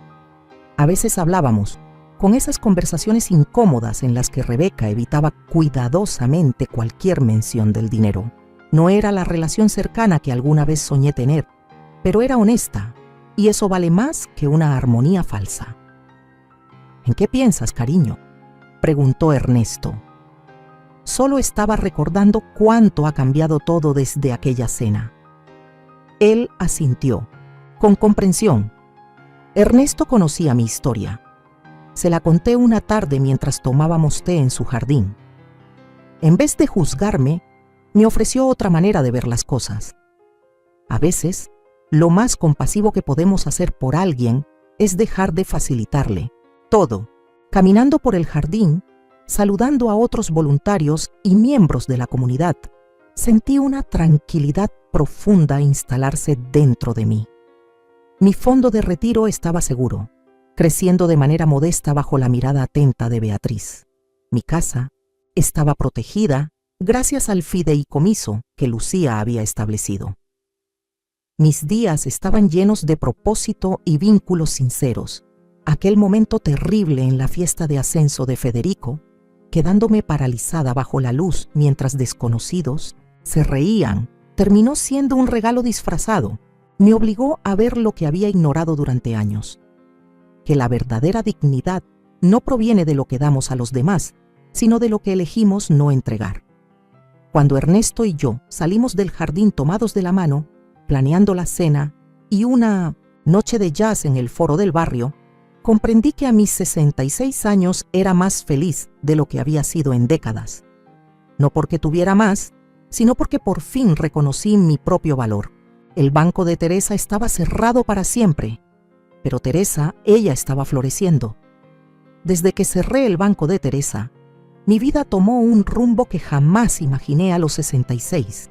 A veces hablábamos, con esas conversaciones incómodas en las que Rebeca evitaba cuidadosamente cualquier mención del dinero. No era la relación cercana que alguna vez soñé tener, pero era honesta, y eso vale más que una armonía falsa. ¿En qué piensas, cariño?, preguntó Ernesto. Solo estaba recordando cuánto ha cambiado todo desde aquella cena. Él asintió, con comprensión. Ernesto conocía mi historia. Se la conté una tarde mientras tomábamos té en su jardín. En vez de juzgarme, me ofreció otra manera de ver las cosas. A veces, lo más compasivo que podemos hacer por alguien es dejar de facilitarle todo. Caminando por el jardín, saludando a otros voluntarios y miembros de la comunidad, sentí una tranquilidad profunda instalarse dentro de mí. Mi fondo de retiro estaba seguro, creciendo de manera modesta bajo la mirada atenta de Beatriz. Mi casa estaba protegida gracias al fideicomiso que Lucía había establecido. Mis días estaban llenos de propósito y vínculos sinceros. Aquel momento terrible en la fiesta de ascenso de Federico, quedándome paralizada bajo la luz mientras desconocidos se reían, terminó siendo un regalo disfrazado. Me obligó a ver lo que había ignorado durante años. Que la verdadera dignidad no proviene de lo que damos a los demás, sino de lo que elegimos no entregar. Cuando Ernesto y yo salimos del jardín tomados de la mano, planeando la cena y una noche de jazz en el foro del barrio, comprendí que a mis 66 años era más feliz de lo que había sido en décadas. No porque tuviera más, sino porque por fin reconocí mi propio valor. El banco de Teresa estaba cerrado para siempre, pero Teresa, ella estaba floreciendo. Desde que cerré el banco de Teresa, mi vida tomó un rumbo que jamás imaginé a los 66.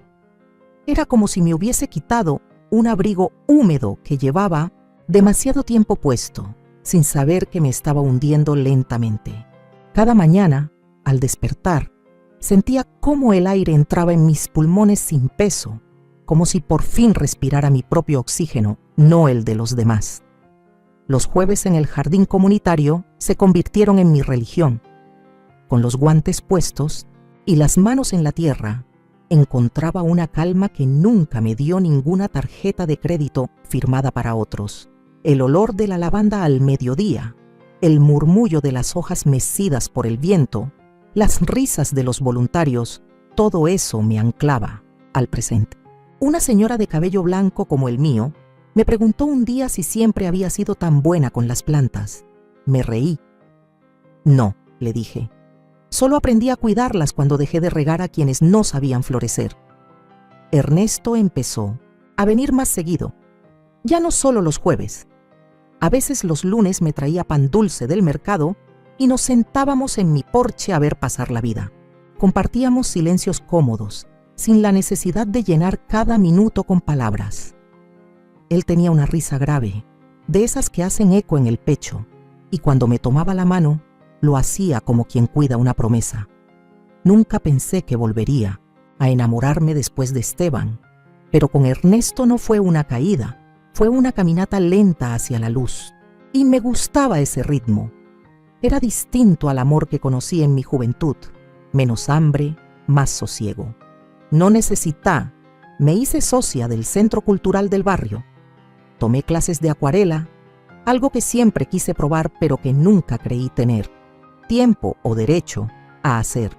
Era como si me hubiese quitado un abrigo húmedo que llevaba demasiado tiempo puesto, sin saber que me estaba hundiendo lentamente. Cada mañana, al despertar, sentía cómo el aire entraba en mis pulmones sin peso, como si por fin respirara mi propio oxígeno, no el de los demás. Los jueves en el jardín comunitario se convirtieron en mi religión. Con los guantes puestos y las manos en la tierra, encontraba una calma que nunca me dio ninguna tarjeta de crédito firmada para otros. El olor de la lavanda al mediodía, el murmullo de las hojas mecidas por el viento, las risas de los voluntarios, todo eso me anclaba al presente. Una señora de cabello blanco como el mío me preguntó un día si siempre había sido tan buena con las plantas. Me reí. No, le dije. Solo aprendí a cuidarlas cuando dejé de regar a quienes no sabían florecer. Ernesto empezó a venir más seguido. Ya no solo los jueves. A veces los lunes me traía pan dulce del mercado y nos sentábamos en mi porche a ver pasar la vida. Compartíamos silencios cómodos, sin la necesidad de llenar cada minuto con palabras. Él tenía una risa grave, de esas que hacen eco en el pecho, y cuando me tomaba la mano, lo hacía como quien cuida una promesa. Nunca pensé que volvería a enamorarme después de Esteban, pero con Ernesto no fue una caída, Fue una caminata lenta hacia la luz, y me gustaba ese ritmo. Era distinto al amor que conocí en mi juventud, menos hambre, más sosiego. No necesitaba, me hice socia del Centro Cultural del barrio. Tomé clases de acuarela, algo que siempre quise probar pero que nunca creí tener tiempo o derecho a hacer.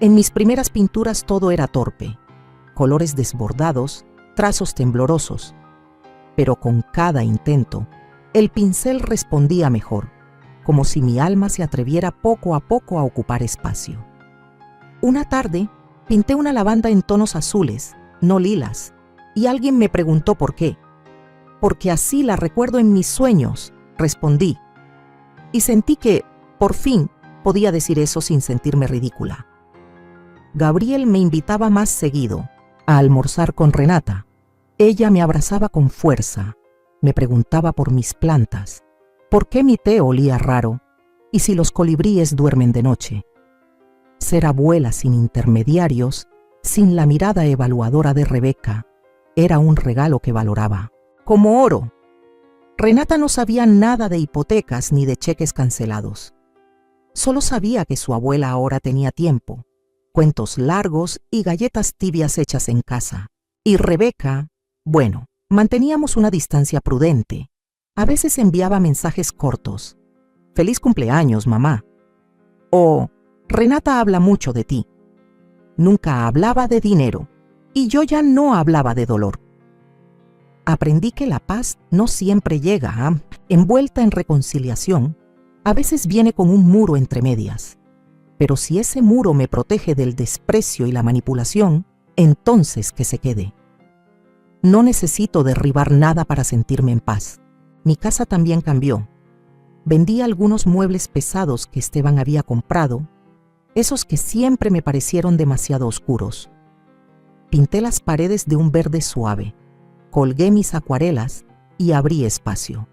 En mis primeras pinturas todo era torpe, colores desbordados, trazos temblorosos. Pero con cada intento, el pincel respondía mejor, como si mi alma se atreviera poco a poco a ocupar espacio. Una tarde, pinté una lavanda en tonos azules, no lilas, y alguien me preguntó por qué. Porque así la recuerdo en mis sueños, respondí, y sentí que, por fin, podía decir eso sin sentirme ridícula. Gabriel me invitaba más seguido a almorzar con Renata. Ella me abrazaba con fuerza, me preguntaba por mis plantas, por qué mi té olía raro y si los colibríes duermen de noche. Ser abuela sin intermediarios, sin la mirada evaluadora de Rebeca, era un regalo que valoraba, como oro. Renata no sabía nada de hipotecas ni de cheques cancelados. Solo sabía que su abuela ahora tenía tiempo, cuentos largos y galletas tibias hechas en casa. Y Rebeca, bueno, manteníamos una distancia prudente. A veces enviaba mensajes cortos. «Feliz cumpleaños, mamá». O «Renata habla mucho de ti». Nunca hablaba de dinero, y yo ya no hablaba de dolor. Aprendí que la paz no siempre llega, envuelta en reconciliación. A veces viene con un muro entre medias. Pero si ese muro me protege del desprecio y la manipulación, entonces que se quede. No necesito derribar nada para sentirme en paz. Mi casa también cambió. Vendí algunos muebles pesados que Esteban había comprado, esos que siempre me parecieron demasiado oscuros. Pinté las paredes de un verde suave, colgué mis acuarelas y abrí espacio.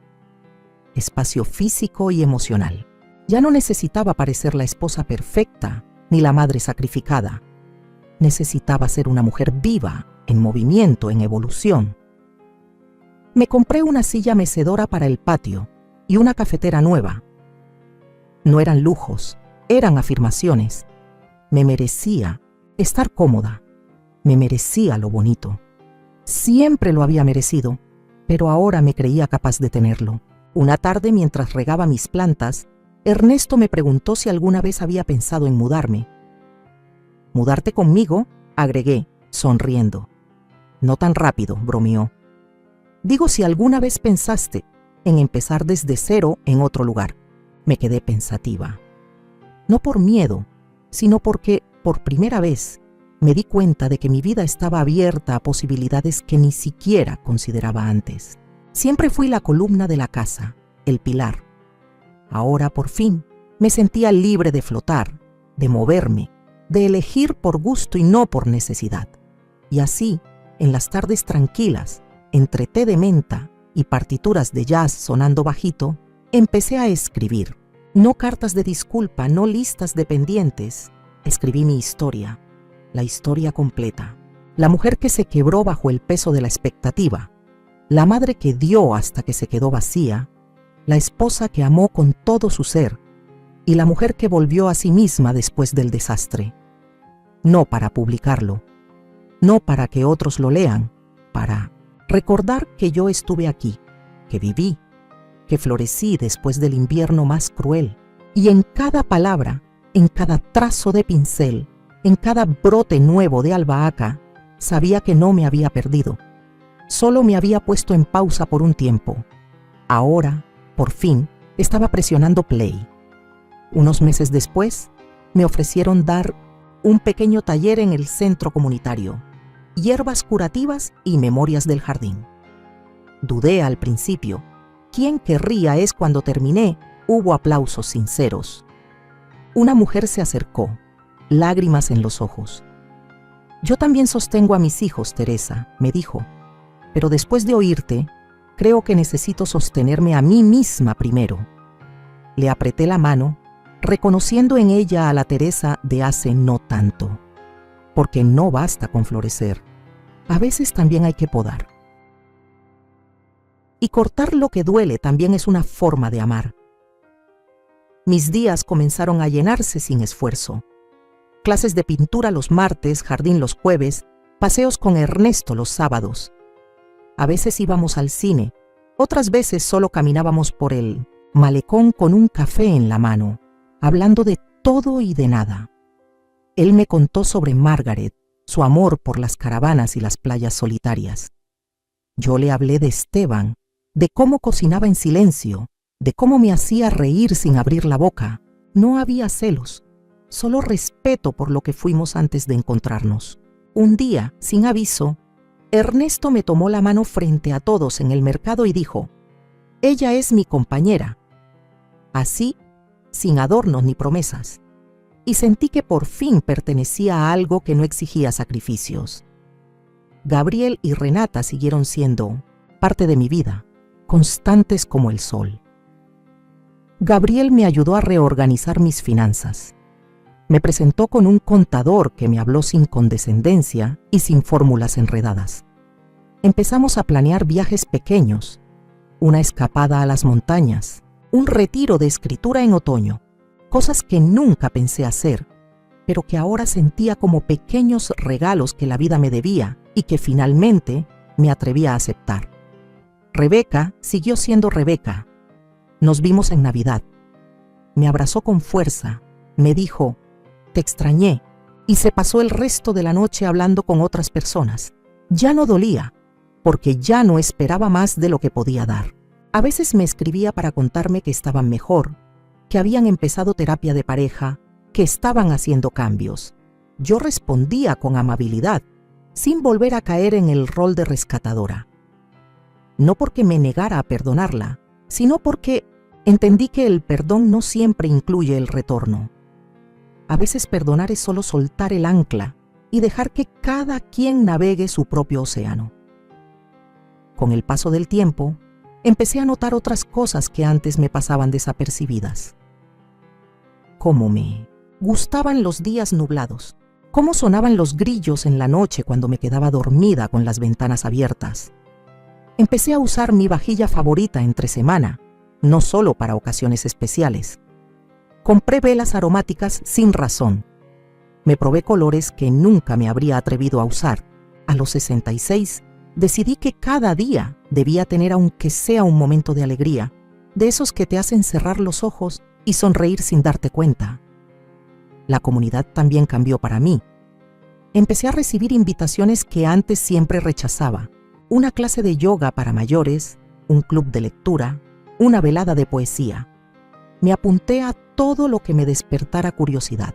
Espacio físico y emocional. Ya no necesitaba parecer la esposa perfecta ni la madre sacrificada. Necesitaba ser una mujer viva, en movimiento, en evolución. Me compré una silla mecedora para el patio y una cafetera nueva. No eran lujos, eran afirmaciones. Me merecía estar cómoda. Me merecía lo bonito. Siempre lo había merecido, pero ahora me creía capaz de tenerlo. Una tarde, mientras regaba mis plantas, Ernesto me preguntó si alguna vez había pensado en mudarme. «¿Mudarte conmigo?», agregué, sonriendo. «No tan rápido», bromeó. «Digo si alguna vez pensaste en empezar desde cero en otro lugar». Me quedé pensativa. No por miedo, sino porque, por primera vez, me di cuenta de que mi vida estaba abierta a posibilidades que ni siquiera consideraba antes. Siempre fui la columna de la casa, el pilar. Ahora, por fin, me sentía libre de flotar, de moverme, de elegir por gusto y no por necesidad. Y así, en las tardes tranquilas, entre té de menta y partituras de jazz sonando bajito, empecé a escribir. No cartas de disculpa, no listas de pendientes. Escribí mi historia, la historia completa. La mujer que se quebró bajo el peso de la expectativa, la madre que dio hasta que se quedó vacía, la esposa que amó con todo su ser y la mujer que volvió a sí misma después del desastre. No para publicarlo, no para que otros lo lean, para recordar que yo estuve aquí, que viví, que florecí después del invierno más cruel. Y en cada palabra, en cada trazo de pincel, en cada brote nuevo de albahaca, sabía que no me había perdido. Solo me había puesto en pausa por un tiempo. Ahora, por fin, estaba presionando play. Unos meses después, me ofrecieron dar un pequeño taller en el centro comunitario, hierbas curativas y memorias del jardín. Dudé al principio. ¿Quién querría? Es cuando terminé, hubo aplausos sinceros. Una mujer se acercó, lágrimas en los ojos. «Yo también sostengo a mis hijos, Teresa», me dijo, «pero después de oírte, creo que necesito sostenerme a mí misma primero». Le apreté la mano, reconociendo en ella a la Teresa de hace no tanto. Porque no basta con florecer. A veces también hay que podar. y cortar lo que duele también es una forma de amar. Mis días comenzaron a llenarse sin esfuerzo. Clases de pintura los martes, jardín los jueves, paseos con Ernesto los sábados. A veces íbamos al cine, otras veces solo caminábamos por el malecón con un café en la mano, hablando de todo y de nada. Él me contó sobre Margaret, su amor por las caravanas y las playas solitarias. Yo le hablé de Esteban, de cómo cocinaba en silencio, de cómo me hacía reír sin abrir la boca. No había celos, solo respeto por lo que fuimos antes de encontrarnos. Un día, sin aviso, Ernesto me tomó la mano frente a todos en el mercado y dijo: «Ella es mi compañera». Así, sin adornos ni promesas. Y sentí que por fin pertenecía a algo que no exigía sacrificios. Gabriel y Renata siguieron siendo parte de mi vida, constantes como el sol. Gabriel me ayudó a reorganizar mis finanzas. Me presentó con un contador que me habló sin condescendencia y sin fórmulas enredadas. Empezamos a planear viajes pequeños, una escapada a las montañas, un retiro de escritura en otoño, cosas que nunca pensé hacer, pero que ahora sentía como pequeños regalos que la vida me debía y que finalmente me atreví a aceptar. Rebeca siguió siendo Rebeca. Nos vimos en Navidad. Me abrazó con fuerza, me dijo: «Te extrañé», y se pasó el resto de la noche hablando con otras personas. Ya no dolía, porque ya no esperaba más de lo que podía dar. A veces me escribía para contarme que estaban mejor, que habían empezado terapia de pareja, que estaban haciendo cambios. Yo respondía con amabilidad, sin volver a caer en el rol de rescatadora. No porque me negara a perdonarla, sino porque entendí que el perdón no siempre incluye el retorno. A veces perdonar es solo soltar el ancla y dejar que cada quien navegue su propio océano. Con el paso del tiempo, empecé a notar otras cosas que antes me pasaban desapercibidas. Cómo me gustaban los días nublados, cómo sonaban los grillos en la noche cuando me quedaba dormida con las ventanas abiertas. Empecé a usar mi vajilla favorita entre semana, no solo para ocasiones especiales. Compré velas aromáticas sin razón. Me probé colores que nunca me habría atrevido a usar. A los 66, decidí que cada día debía tener aunque sea un momento de alegría, de esos que te hacen cerrar los ojos y sonreír sin darte cuenta. La comunidad también cambió para mí. Empecé a recibir invitaciones que antes siempre rechazaba. Una clase de yoga para mayores, un club de lectura, una velada de poesía. Me apunté a todo lo que me despertara curiosidad.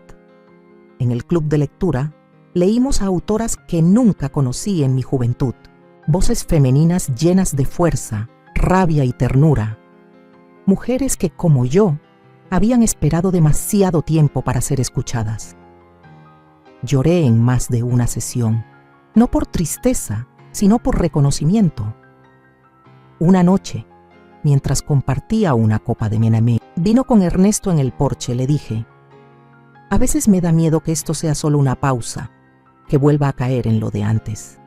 En el club de lectura, leímos a autoras que nunca conocí en mi juventud. Voces femeninas llenas de fuerza, rabia y ternura. Mujeres que, como yo, habían esperado demasiado tiempo para ser escuchadas. Lloré en más de una sesión, no por tristeza, sino por reconocimiento. Una noche, mientras compartía una copa de Menemé, vino con Ernesto en el porche. Le dije: «A veces me da miedo que esto sea solo una pausa, que vuelva a caer en lo de antes».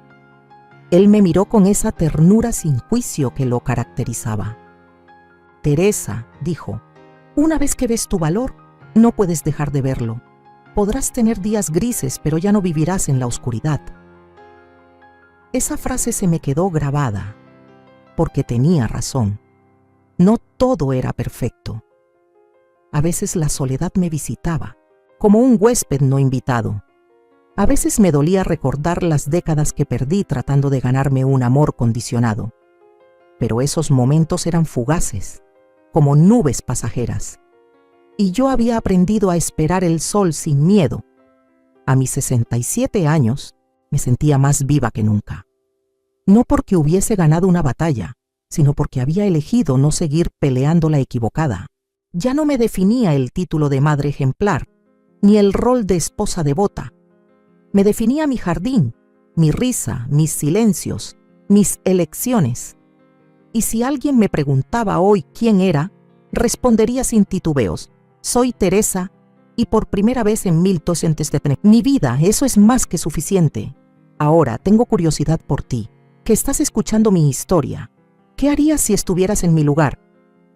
Él me miró con esa ternura sin juicio que lo caracterizaba. «Teresa», dijo, «una vez que ves tu valor, no puedes dejar de verlo. Podrás tener días grises, pero ya no vivirás en la oscuridad». Esa frase se me quedó grabada, porque tenía razón. No todo era perfecto. A veces la soledad me visitaba, como un huésped no invitado. A veces me dolía recordar las décadas que perdí tratando de ganarme un amor condicionado. Pero esos momentos eran fugaces, como nubes pasajeras. Y yo había aprendido a esperar el sol sin miedo. A mis 67 años, me sentía más viva que nunca. No porque hubiese ganado una batalla, sino porque había elegido no seguir peleando la equivocada. Ya no me definía el título de madre ejemplar, ni el rol de esposa devota. Me definía mi jardín, mi risa, mis silencios, mis elecciones. Y si alguien me preguntaba hoy quién era, respondería sin titubeos: soy Teresa, y por primera vez en 1270. Mi vida, eso es más que suficiente. Ahora tengo curiosidad por ti, que estás escuchando mi historia. ¿Qué harías si estuvieras en mi lugar?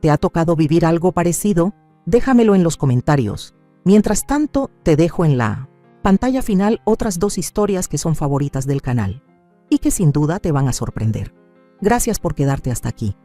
¿Te ha tocado vivir algo parecido? Déjamelo en los comentarios. Mientras tanto, te dejo en la pantalla final otras 2 historias que son favoritas del canal y que sin duda te van a sorprender. Gracias por quedarte hasta aquí.